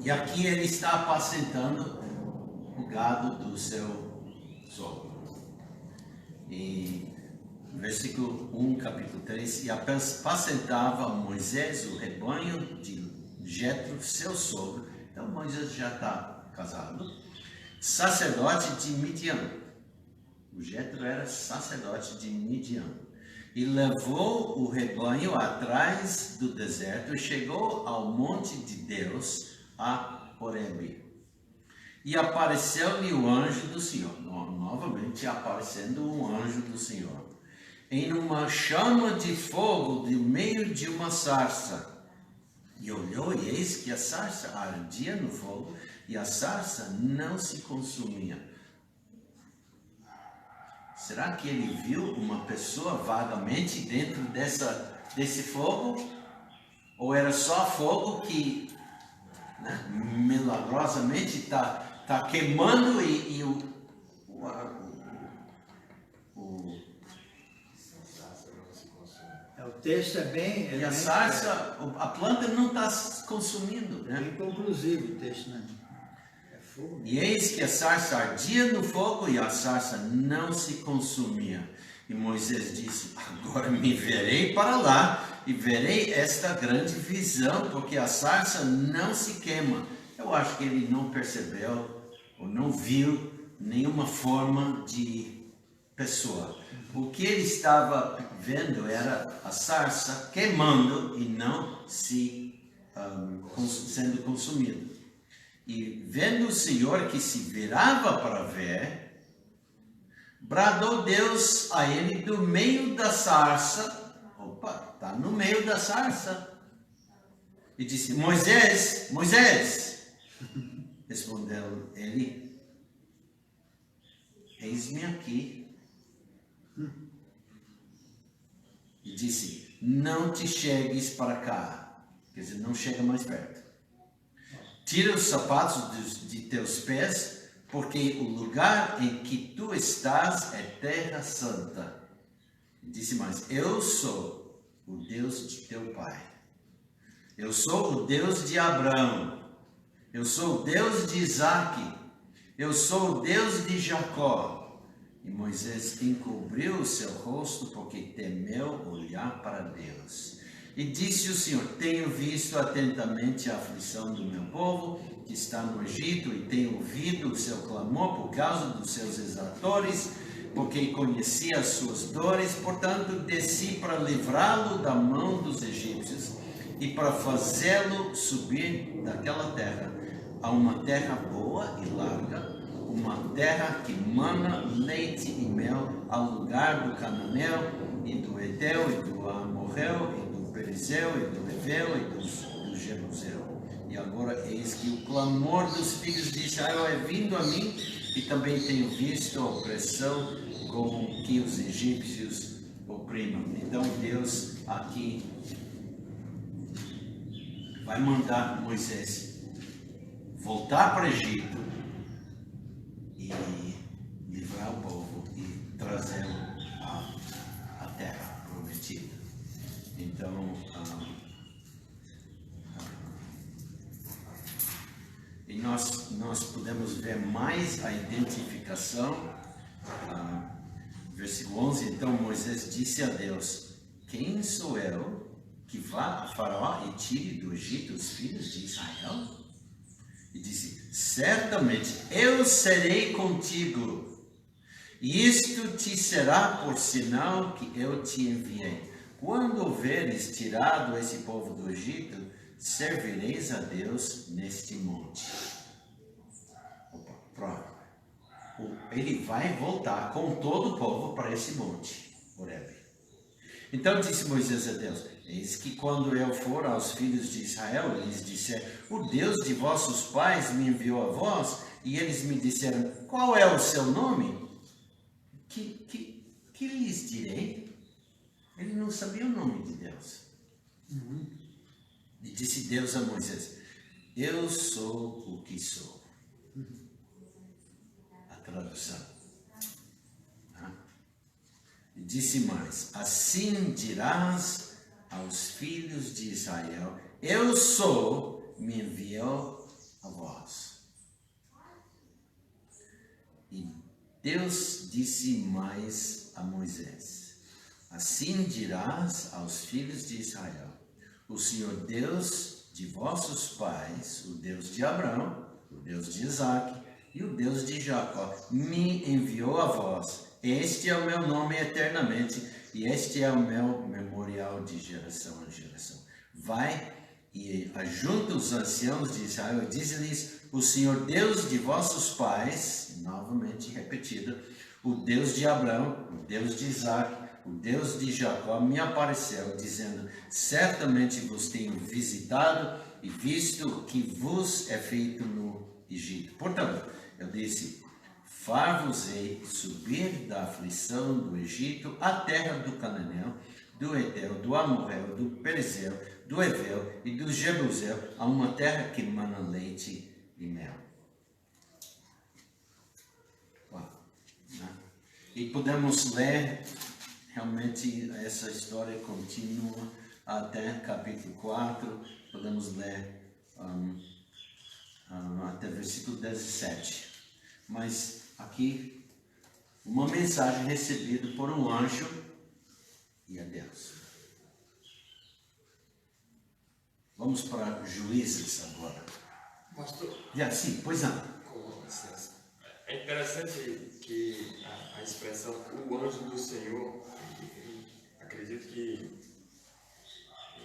e aqui ele está apacentando o gado do seu sogro. E versículo 1, capítulo 3, e apacentava Moisés o rebanho de Jetro, seu sogro. Então Moisés já está casado, sacerdote de Midian. O Jetro era sacerdote de Midian. E levou o rebanho atrás do deserto e chegou ao monte de Deus, a Horebe. E apareceu-lhe o anjo do Senhor, novamente aparecendo um anjo do Senhor, em uma chama de fogo do meio de uma sarça. E olhou, e eis que a sarça ardia no fogo, e a sarça não se consumia. Será que ele viu uma pessoa vagamente dentro desse fogo? Ou era só fogo que, né, milagrosamente está queimando e O texto é bem... e a sarça, a planta não está consumindo, né? bem conclusivo o texto, né? É fogo. E eis que a sarça ardia no fogo e a sarça não se consumia. E Moisés disse: agora me verei para lá e verei esta grande visão, porque a sarça não se queima. Eu acho que ele não percebeu ou não viu nenhuma forma de pessoa. O que ele estava vendo era a sarça queimando e não sendo consumido. E vendo o Senhor que se virava para ver, bradou Deus a ele do meio da sarça. Opa, está no meio da sarça. E disse: Moisés, Moisés. Respondeu ele: eis-me aqui. E disse: não te chegues para cá. Quer dizer, não chega mais perto. Tira os sapatos de teus pés, porque o lugar em que tu estás é terra santa. E disse mais: eu sou o Deus de teu pai. Eu sou o Deus de Abraão. Eu sou o Deus de Isaque. Eu sou o Deus de Jacó. E Moisés encobriu o seu rosto, porque temeu olhar para Deus. E disse o Senhor: tenho visto atentamente a aflição do meu povo, que está no Egito, e tenho ouvido o seu clamor por causa dos seus exatores, porque conheci as suas dores. Portanto, desci para livrá-lo da mão dos egípcios, e para fazê-lo subir daquela terra a uma terra boa e larga, uma terra que mana leite e mel, ao lugar do cananeu, e do Eteu, e do Amorreu, e do Perezeu, e do Eveu, e do Jebuseu. E agora eis que o clamor dos filhos de Israel é vindo a mim, e também tenho visto a opressão com que os egípcios oprimam. Então Deus aqui vai mandar Moisés voltar para o Egito e livrar o povo e trazê-lo à terra prometida. Então, e nós podemos ver mais a identificação. Versículo 11, então Moisés disse a Deus: quem sou eu que vá a Faraó e tire do Egito os filhos de Israel? E disse: certamente eu serei contigo, e isto te será por sinal que eu te enviei. Quando houveres tirado esse povo do Egito, servireis a Deus neste monte. Opa, pronto. Ele vai voltar com todo o povo para esse monte, Horebe. Então disse Moisés a Deus: Eis que quando eu for aos filhos de Israel, eles disseram, o Deus de vossos pais me enviou a vós, e eles me disseram, qual é o seu nome? Que lhes direi? Ele não sabia o nome de Deus. E disse Deus a Moisés, eu sou o que sou. A tradução. E disse mais, assim dirás aos filhos de Israel, eu sou, me enviou a vós. E Deus disse mais a Moisés, assim dirás aos filhos de Israel, o Senhor Deus de vossos pais, o Deus de Abraão, o Deus de Isaque e o Deus de Jacó, me enviou a vós. Este é o meu nome eternamente, e este é o meu memorial de geração em geração. Vai e ajunta os anciãos de Israel e diz-lhes, o Senhor Deus de vossos pais, novamente repetido, o Deus de Abraão, o Deus de Isaque, o Deus de Jacó me apareceu, dizendo, certamente vos tenho visitado e visto o que vos é feito no Egito. Portanto, eu disse, far-vos-ei subir da aflição do Egito à terra do Cananeu, do Eteu, do Amorreu, do Perezeu, do Eveu e do Jebuseu, a uma terra que mana leite e mel. Uau, né? E podemos ler, realmente essa história continua até capítulo 4, podemos ler até versículo 17. Mas aqui, uma mensagem recebida por um anjo e a Deus. Vamos para Juízes agora. Pastor, Sim, pois não. com licença. É interessante que a expressão o anjo do Senhor, acredito que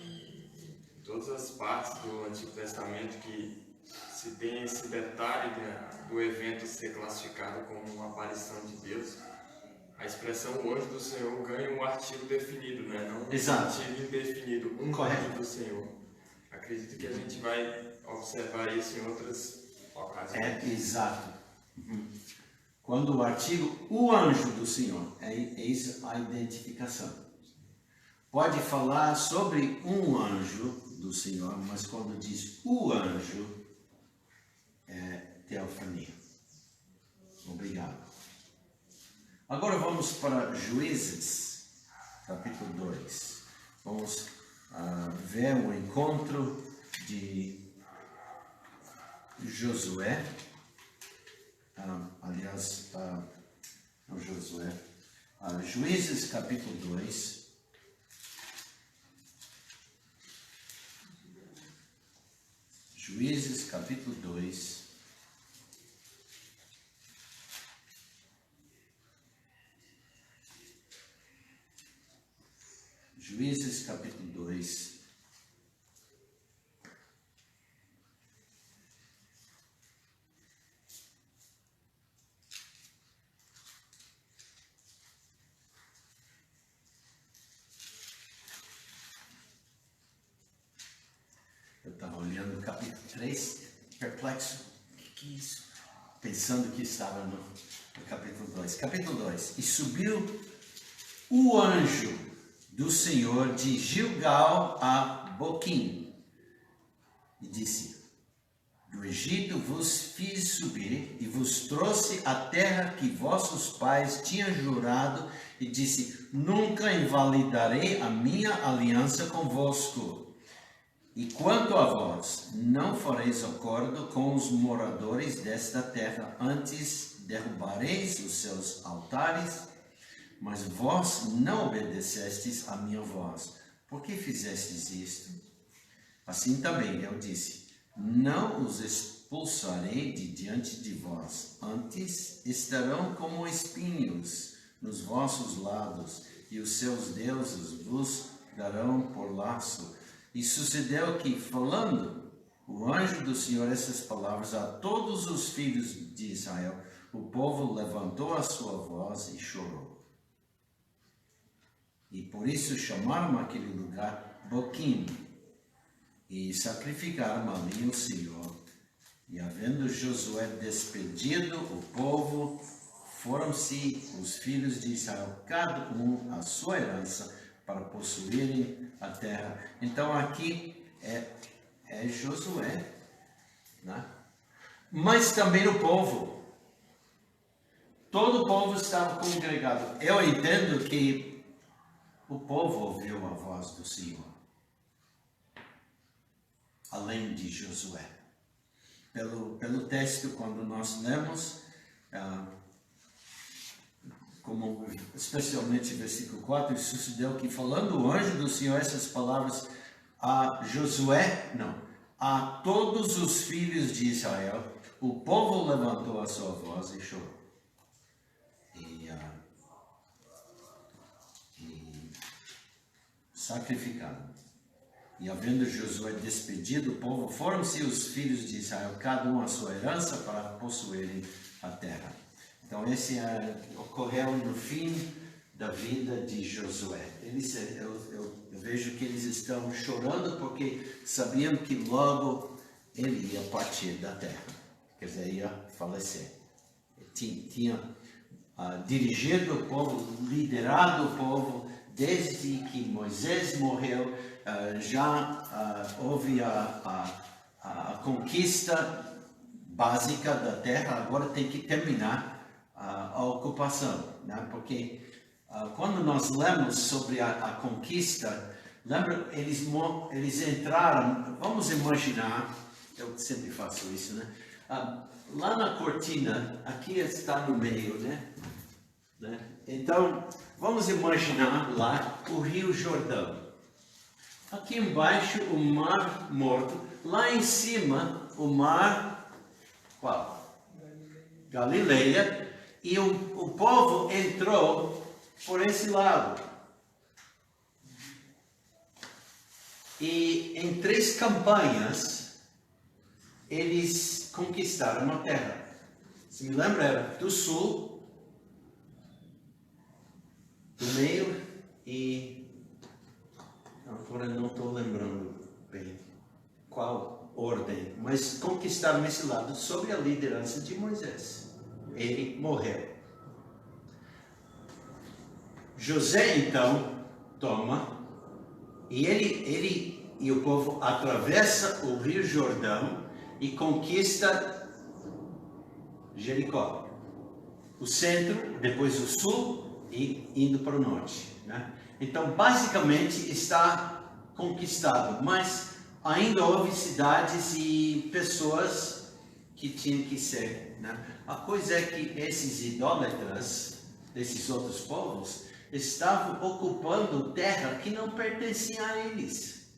em todas as partes do Antigo Testamento que se tem esse detalhe do evento ser classificado como uma aparição de Deus, a expressão o anjo do Senhor ganha um artigo definido, né? Não Exato. um artigo indefinido, um Correto. anjo do Senhor. Acredito que a gente vai observar isso em outras ocasiões. É exato. Quando o artigo, o anjo do Senhor, é isso a identificação. Pode falar sobre um anjo do Senhor, mas quando diz o anjo, é teofania. Obrigado. Agora vamos para Juízes, capítulo 2. Vamos ver o encontro de Josué. Aliás, não Josué. Juízes, capítulo 2. Juízes, capítulo 2. Juízes, capítulo 2. Eu estava olhando o capítulo 3, perplexo. O que é isso? Pensando que estava no capítulo 2. Capítulo 2. E subiu o anjo do Senhor de Gilgal a Boquim, e disse, do Egito vos fiz subir, e vos trouxe a terra que vossos pais tinham jurado, e disse, nunca invalidarei a minha aliança convosco. E quanto a vós, não fareis acordo com os moradores desta terra, antes derrubareis os seus altares, mas vós não obedecestes a minha voz. Por que fizestes isto? Assim também eu disse, não os expulsarei de diante de vós, antes estarão como espinhos nos vossos lados, e os seus deuses vos darão por laço. E sucedeu que, falando o anjo do Senhor essas palavras a todos os filhos de Israel, o povo levantou a sua voz e chorou. E por isso chamaram aquele lugar Boquim, e sacrificaram ali o Senhor. E havendo Josué despedido o povo, foram-se os filhos de Israel, cada um a sua herança, para possuírem a terra. Então aqui é Josué, né? Mas também o povo. Todo o povo estava congregado. Eu entendo que o povo ouviu a voz do Senhor, além de Josué. Pelo texto, quando nós lemos, como especialmente versículo 4, sucedeu que, falando o anjo do Senhor essas palavras a Josué, a todos os filhos de Israel, o povo levantou a sua voz e chorou. E sacrificaram. E havendo Josué despedido o povo, foram-se os filhos de Israel, cada um a sua herança, para possuírem a terra. Então esse ocorreu no fim da vida de Josué. Eu vejo que eles estão chorando porque sabiam que logo ele ia partir da terra, quer dizer, ia falecer. Tinha dirigido o povo, liderado o povo, desde que Moisés morreu. Já houve a conquista básica da terra, agora tem que terminar a ocupação, né? Porque quando nós lemos sobre a conquista, lembra, eles entraram, vamos imaginar, eu sempre faço isso, né? Lá na cortina, aqui está no meio, né? Então, vamos imaginar lá o Rio Jordão. Aqui embaixo o Mar Morto, lá em cima o Mar, qual? Galileia, e o povo entrou por esse lado. E em 3 campanhas, eles conquistaram a terra. Se me lembra, era do sul, do meio e... Agora não estou lembrando bem qual ordem, mas conquistaram esse lado sob a liderança de Moisés. Ele morreu. José então toma e ele e o povo atravessa o Rio Jordão e conquista Jericó. O centro, depois o sul e indo para o norte, né? Então, basicamente, está conquistado, mas ainda houve cidades e pessoas que tinham que ser, né? A coisa é que esses idólatras, desses outros povos, estavam ocupando terra que não pertencia a eles.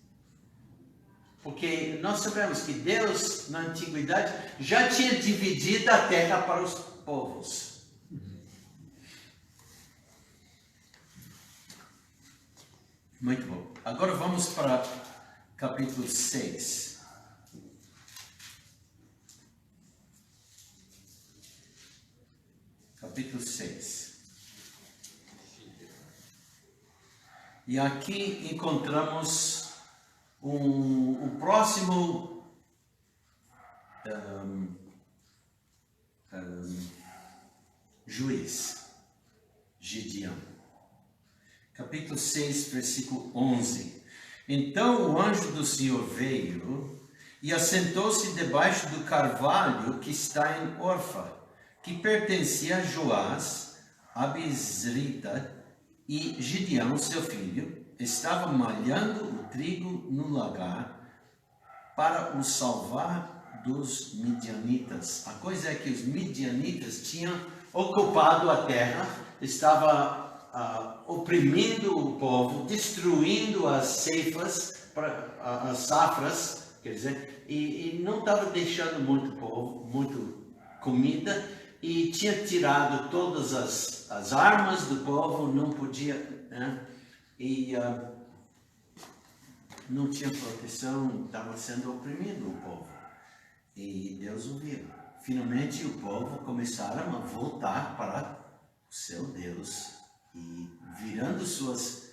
Porque nós sabemos que Deus, na antiguidade, já tinha dividido a terra para os povos. Muito bom. Agora vamos para capítulo 6. Capítulo 6. E aqui encontramos o próximo juiz, Gideão. Capítulo 6, versículo 11. Então o anjo do Senhor veio e assentou-se debaixo do carvalho que está em Orfa, que pertencia a Joás, Abisrita, e Gideão, seu filho, estava malhando o trigo no lagar para o salvar dos midianitas. A coisa é que os midianitas tinham ocupado a terra, estava oprimindo o povo, destruindo as ceifas, as safras, quer dizer, e não estava deixando muito povo, muito comida, e tinha tirado todas as armas do povo, não podia, né? E não tinha proteção, estava sendo oprimido o povo. E Deus ouviu. Finalmente o povo começaram a voltar para o seu Deus, e virando suas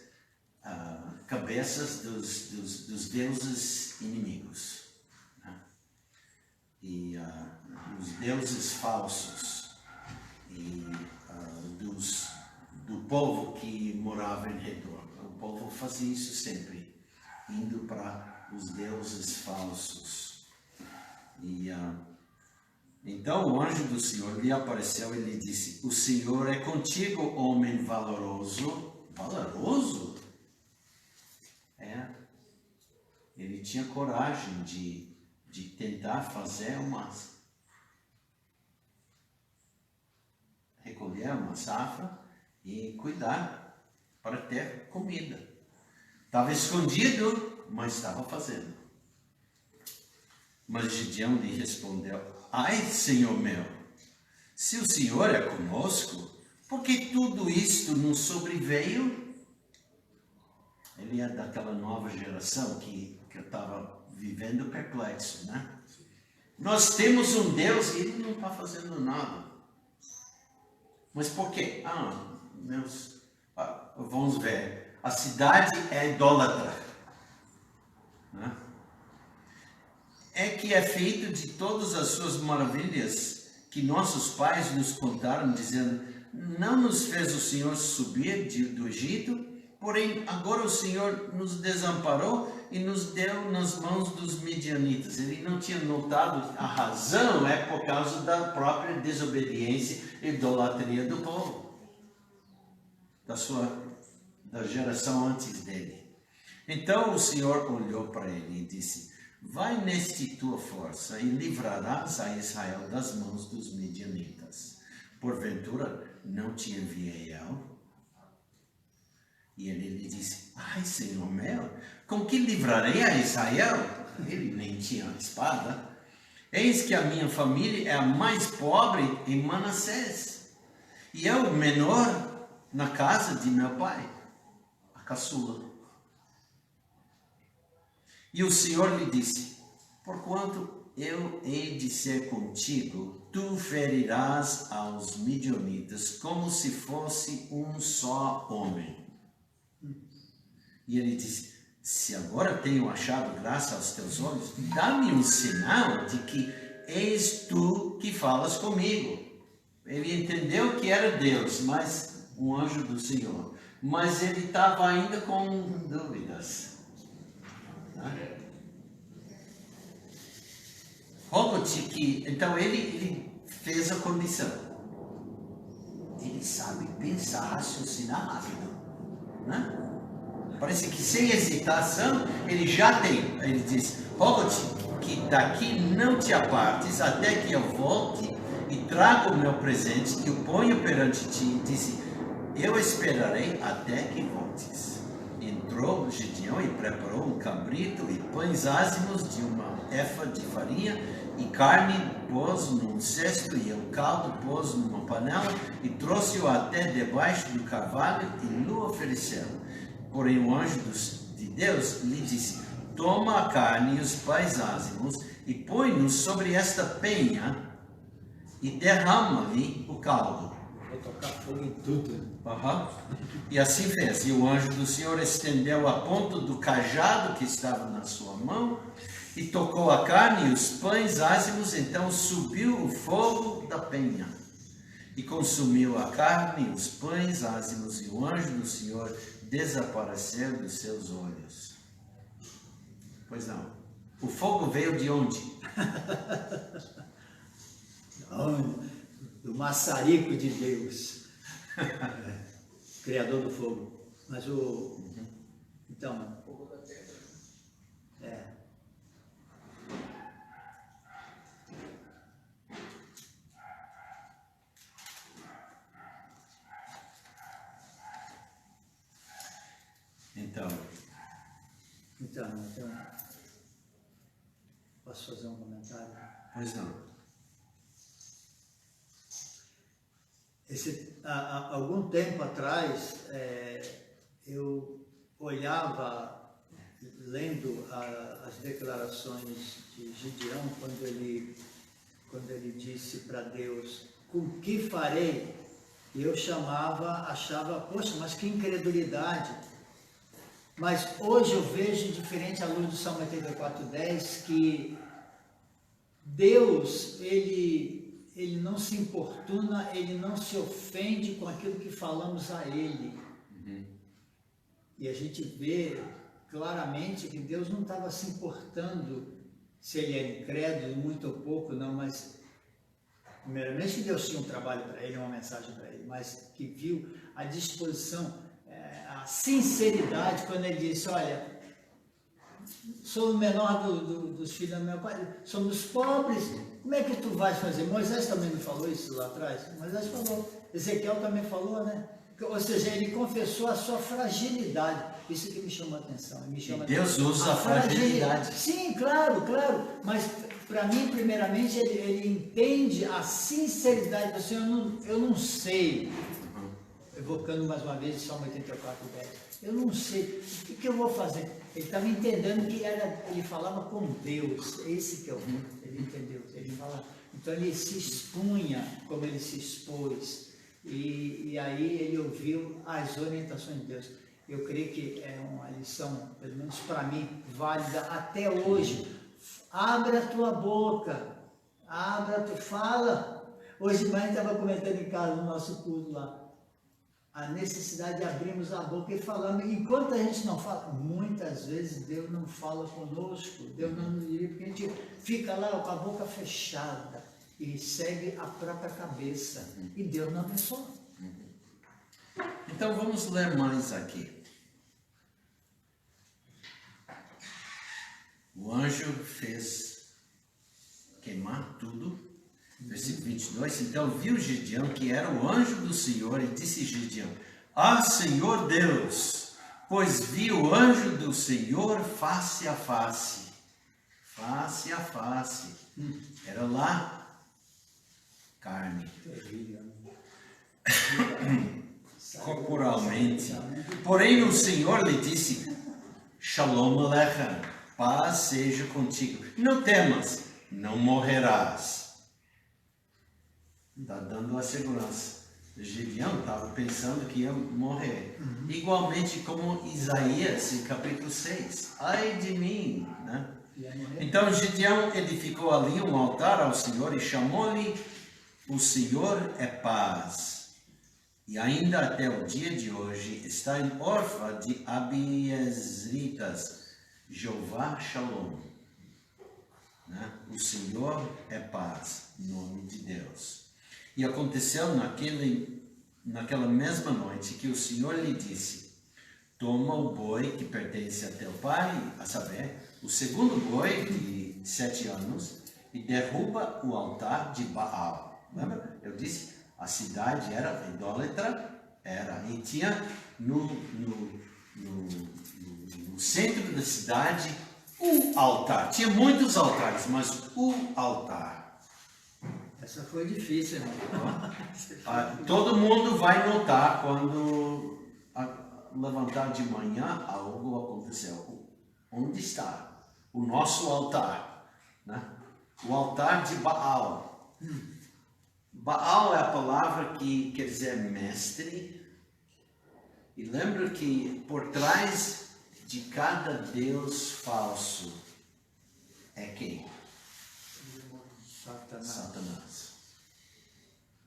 cabeças dos deuses inimigos, né? E os deuses falsos e do povo que morava em redor. O povo fazia isso sempre, indo para os deuses falsos. E então o anjo do Senhor lhe apareceu e lhe disse: o Senhor é contigo, homem valoroso. Valoroso? Ele tinha coragem de tentar fazer recolher uma safra e cuidar para ter comida. Estava escondido, mas estava fazendo. Mas Gideão lhe respondeu: ai, Senhor meu, se o Senhor é conosco, por que tudo isto nos sobreveio? Ele é daquela nova geração que estava vivendo perplexo, né? Nós temos um Deus e Ele não está fazendo nada. Mas por quê? Vamos ver. A cidade é idólatra, né? É que é feito de todas as suas maravilhas que nossos pais nos contaram, dizendo: não nos fez o Senhor subir do Egito, porém agora o Senhor nos desamparou e nos deu nas mãos dos midianitas. Ele não tinha notado a razão, é por causa da própria desobediência e idolatria do povo, da geração antes dele. Então o Senhor olhou para ele e disse: vai neste tua força e livrarás a Israel das mãos dos midianitas. Porventura não te enviei eu? E ele lhe disse: ai, Senhor meu, com que livrarei a Israel? Ele nem tinha espada. Eis que a minha família é a mais pobre em Manassés, e eu o menor na casa de meu pai, a caçula. E o Senhor lhe disse: porquanto eu hei de ser contigo, tu ferirás aos midianitas como se fosse um só homem. E ele disse: se agora tenho achado graça aos teus olhos, dá-me um sinal de que és tu que falas comigo. Ele entendeu que era Deus, mas um anjo do Senhor. Mas ele estava ainda com dúvidas. Rogo-te que... Então ele fez a condição. Ele sabe pensar, raciocinar rápido, né? Parece que sem hesitação ele já tem. Ele diz: rogo-te que daqui não te apartes até que eu volte e traga o meu presente e o ponha perante ti. E disse: eu esperarei até que voltes. Entrou Gideão e preparou um cabrito e pães ázimos de uma efa de farinha, e carne pôs num cesto e o caldo pôs numa panela, e trouxe-o até debaixo do carvalho e lhe ofereceu. Porém o anjo de Deus lhe disse: toma a carne e os pães ázimos e põe-nos sobre esta penha e derrama-lhe o caldo. Vou tocar fogo em tudo. E assim fez. E o anjo do Senhor estendeu a ponta do cajado que estava na sua mão e tocou a carne e os pães ázimos. Então subiu o fogo da penha e consumiu a carne e os pães ázimos, e o anjo do Senhor desapareceu dos seus olhos. Pois não. O fogo veio de onde? Do maçarico de Deus, Criador do fogo. Mas então, Fogo da terra. Então, posso fazer um comentário? Pois não. Há algum tempo atrás, eu olhava, lendo as declarações de Gideão, quando ele disse para Deus: com que farei? E eu achava, poxa, mas que incredulidade! Mas hoje eu vejo, diferente à luz do Salmo 84:10, que Deus, ele não se importuna, ele não se ofende com aquilo que falamos a ele. E a gente vê claramente que Deus não estava se importando se ele era incrédulo, muito ou pouco, não, mas primeiramente que Deus tinha um trabalho para ele, uma mensagem para ele, mas que viu a disposição, a sinceridade, quando ele disse, olha, sou o menor dos filhos do meu pai, somos pobres, como é que tu vais fazer? Moisés também não falou isso lá atrás? Moisés falou, Ezequiel também falou, né? Ou seja, ele confessou a sua fragilidade. Isso que me chama a atenção. Deus usa a fragilidade. Sim, claro, claro. Mas para mim, primeiramente, ele entende a sinceridade. Assim, eu não sei. Evocando mais uma vez o Salmo 84:10. Eu não sei. O que eu vou fazer? Ele estava entendendo que ele falava com Deus. Esse que é o ponto. Ele entendeu. Ele fala. Então ele se expunha como ele se expôs. E aí ele ouviu as orientações de Deus. Eu creio que é uma lição, pelo menos para mim, válida até hoje. Abre a tua boca, fala. Hoje de manhã estava comentando em casa, no nosso culto lá, a necessidade de abrirmos a boca e falarmos. Enquanto a gente não fala, muitas vezes Deus não fala conosco, Deus não nos dirige, porque a gente fica lá com a boca fechada e segue a própria cabeça, e Deus não abençoa. Então vamos ler mais aqui. O anjo fez queimar tudo. Versículo 22. Então viu Gideão que era o anjo do Senhor e disse Gideão: Ah, Senhor Deus, pois vi o anjo do Senhor face a face. Face a face. Era lá carne. Corporalmente. Porém o Senhor lhe disse: Shalom Aleichem, paz seja contigo. Não temas, não morrerás. Está dando a segurança. Gideão estava pensando que ia morrer. Igualmente como Isaías em capítulo 6. Ai de mim, né? Então Gideão edificou ali um altar ao Senhor e chamou-lhe: O Senhor é paz. E ainda até o dia de hoje está em Orfa de Abiezritas, Jeová Shalom. Né? O Senhor é paz, em nome de Deus. E aconteceu naquela mesma noite que o Senhor lhe disse: Toma o boi que pertence a teu pai, a saber, o segundo boi de 7 anos, e derruba o altar de Baal. Lembra? Eu disse, a cidade era idólatra, e tinha no centro da cidade o altar. Tinha muitos altares, mas o altar. Essa foi difícil, né? Todo mundo vai notar quando levantar de manhã algo aconteceu. Onde está o nosso altar? Né? O altar de Baal. Baal é a palavra que quer dizer mestre. E lembra que por trás de cada Deus falso é quem? Satanás.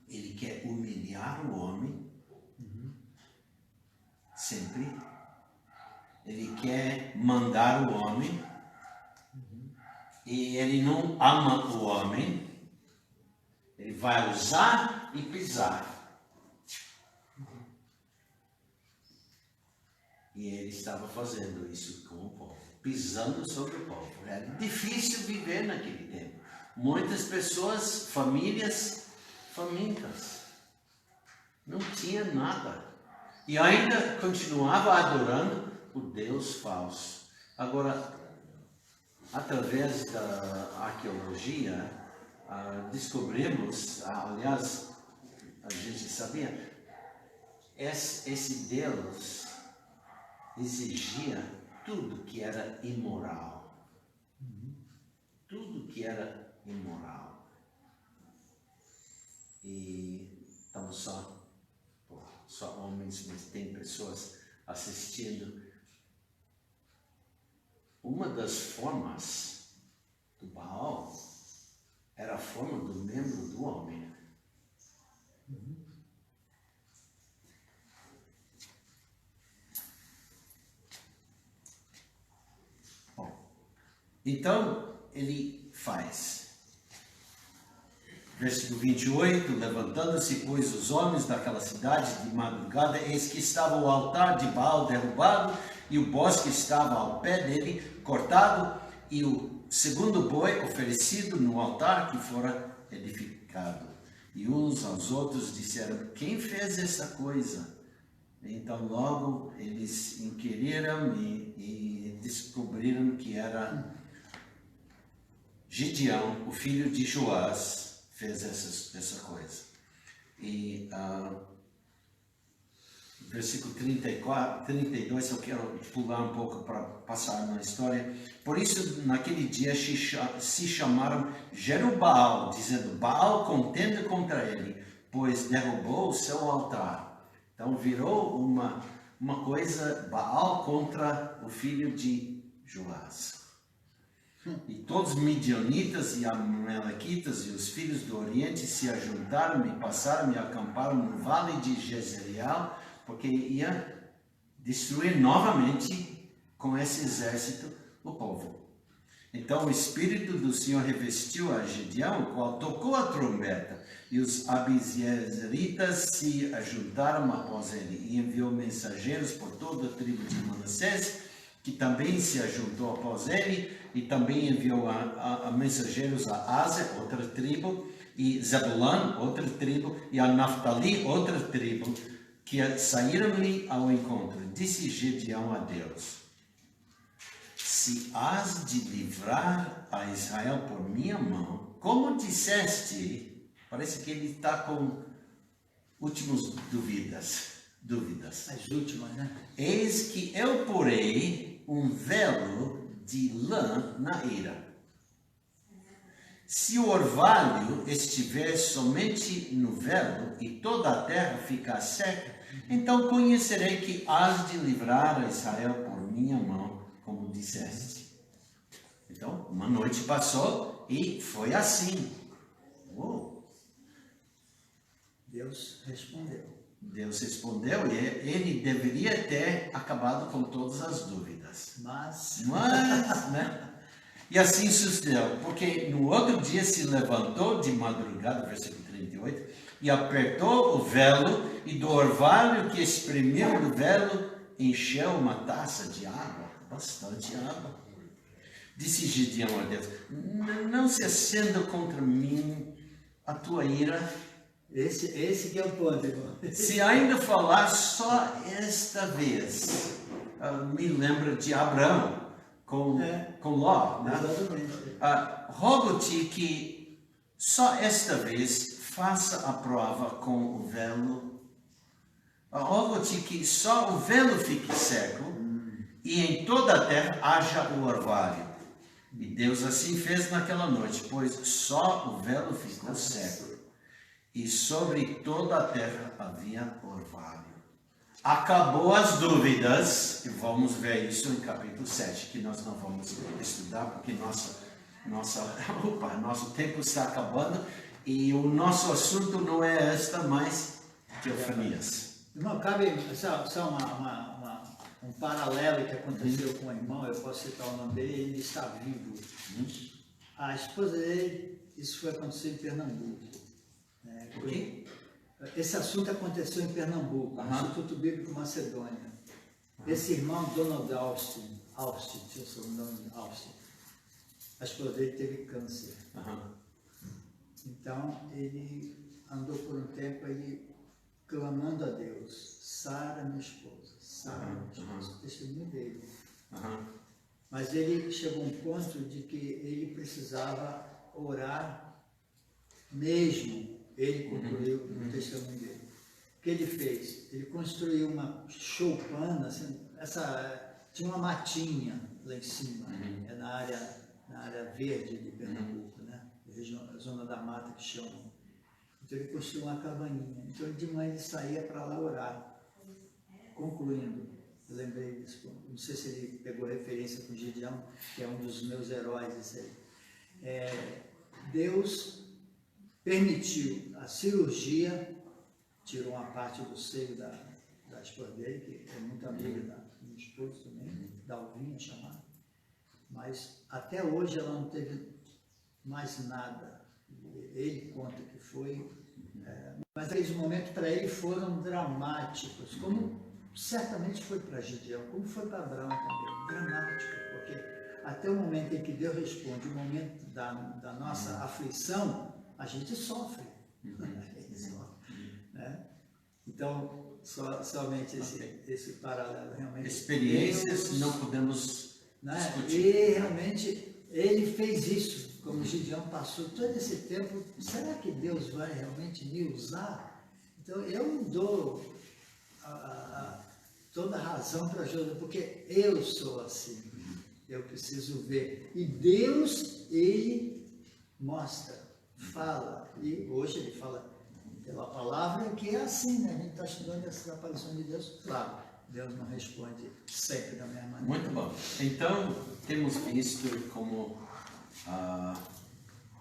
Ele quer humilhar o homem. Sempre. Ele quer mandar o homem. E ele não ama o homem. Ele vai usar e pisar. E ele estava fazendo isso com o povo, pisando sobre o povo. Era difícil viver naquele tempo. Muitas pessoas, famílias famintas. Não tinha nada. E ainda continuava adorando o Deus falso. Agora, através da arqueologia, descobrimos, aliás, a gente sabia, esse Deus exigia tudo que era imoral. Tudo que era imoral. E estamos só homens, mas tem pessoas assistindo. uma das formas do Baal era a forma do membro do homem. Bom, então ele faz. Versículo 28, levantando-se, pois, os homens daquela cidade de madrugada, eis que estava o altar de Baal derrubado, e o bosque estava ao pé dele, cortado, e o segundo boi oferecido no altar que fora edificado. E uns aos outros disseram, quem fez essa coisa? Então logo eles inquiriram e descobriram que era Gideão, o filho de Joás, fez essa coisa. E versículo 34, 32, eu quero pular um pouco para passar na história. Por isso, naquele dia se chamaram Jerubaal, dizendo, Baal contenda contra ele, pois derrubou o seu altar. Então virou uma coisa, Baal contra o filho de Joás. E todos os midianitas e amalequitas e os filhos do Oriente se ajuntaram e passaram e acamparam no vale de Jezreel, porque ia destruir novamente com esse exército o povo. Então o Espírito do Senhor revestiu a Gideão, o qual tocou a trombeta, e os abiezeritas se ajuntaram após ele, e enviou mensageiros por toda a tribo de Manassés, que também se ajuntou após ele, e também enviou a mensageiros a Aser, outra tribo, e Zebulun, outra tribo, e a Naftali, outra tribo, que saíram-lhe ao encontro. Disse Gideão a Deus, se has de livrar a Israel por minha mão, como disseste, parece que ele está com últimas dúvidas. As últimas, né? Eis que eu porei um velo de lã na eira. Se o orvalho estiver somente no velo e toda a terra ficar seca, então conhecerei que has de livrar a Israel por minha mão, como disseste. Então, uma noite passou e foi assim. Uou. Deus respondeu. Deus respondeu e ele deveria ter acabado com todas as dúvidas. Mas Né? E assim sucedeu, porque no outro dia se levantou de madrugada, versículo 38, e apertou o velo, e do orvalho que exprimiu do velo, encheu uma taça de água, bastante água. Disse Gideão a Deus, não se acenda contra mim a tua ira. esse que é o ponto, irmão. Se ainda falar só esta vez, me lembra de Abraão com Ló, né? Exatamente. Rogo-te que só esta vez faça a prova com o velo. Rogo-te que só o velo fique seco e em toda a terra haja o orvalho. E Deus assim fez naquela noite, pois só o velo ficou seco. E sobre toda a terra havia orvalho. Acabou as dúvidas, e vamos ver isso em capítulo 7, que nós não vamos estudar, porque nosso tempo está acabando, e o nosso assunto não é esta, mas teofanias. Irmão, cabe só um paralelo que aconteceu com o irmão, eu posso citar o nome dele, ele está vivo. A esposa dele, isso foi acontecer em Pernambuco. Ok? Esse assunto aconteceu em Pernambuco, no Instituto Bíblico Macedônia. Esse irmão, Donald Austin, seu sobrenome Austin, a esposa dele teve câncer. Então, ele andou por um tempo aí clamando a Deus, Sara, minha esposa, testemunho dele. Mas ele chegou a um ponto de que ele precisava orar mesmo. Ele concluiu o testemunho dele. O que ele fez? Ele construiu uma choupana, assim, tinha uma matinha lá em cima, na área verde de Pernambuco, né? A zona da mata que chamam. Então ele construiu uma cabaninha. Então de manhã ele saía para lá orar. Concluindo, Eu lembrei disso, não sei se ele pegou referência com Gideão, que é um dos meus heróis, esse aí. Deus permitiu a cirurgia, tirou uma parte do seio da esposa dele, que é muito amiga da minha esposa também, da Alvinha chamada, mas até hoje ela não teve mais nada. Ele conta que foi, mas aqueles momentos para ele foram dramáticos, como certamente foi para Gideão, como foi para Abraão também, dramático, porque até o momento em que Deus responde, o momento da nossa aflição, a gente sofre. Né? Então, somente esse paralelo realmente. Experiências Deus, não podemos né? discutir. E realmente ele fez isso, como Gideão passou todo esse tempo. Será que Deus vai realmente me usar? Então eu dou toda a razão para José, porque eu sou assim. Eu preciso ver. E Deus, ele mostra, fala. E hoje ele fala pela palavra, que é assim, né? A gente está estudando essas aparições de Deus. Claro, Deus não responde sempre da mesma maneira. Muito bom. Então, temos visto como a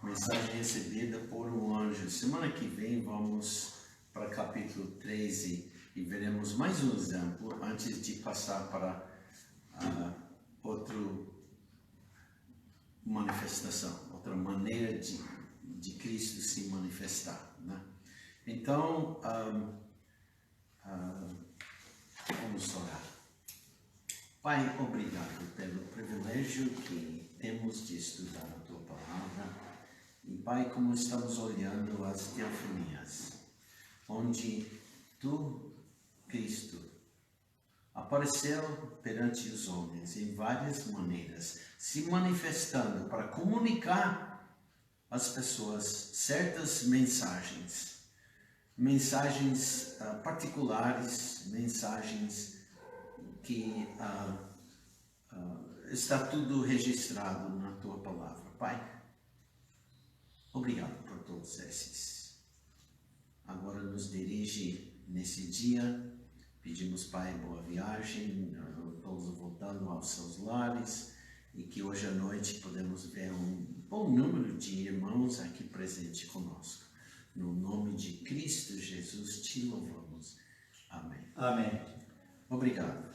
mensagem recebida por um anjo. Semana que vem vamos para capítulo 13 e veremos mais um exemplo antes de passar para outra manifestação, outra maneira de Cristo se manifestar, né? Então, vamos orar. Pai, obrigado pelo privilégio que temos de estudar a Tua Palavra. E Pai, como estamos olhando as teofanias, onde Tu, Cristo, apareceu perante os homens em várias maneiras, se manifestando para comunicar às pessoas certas mensagens particulares, mensagens que está tudo registrado na Tua Palavra. Pai, obrigado por todos esses. Agora nos dirige nesse dia. Pedimos, Pai, boa viagem, todos voltando aos seus lares, e que hoje à noite podemos ver um bom número de irmãos aqui presentes conosco. No nome de Cristo Jesus te louvamos. Amém. Amém. Obrigado.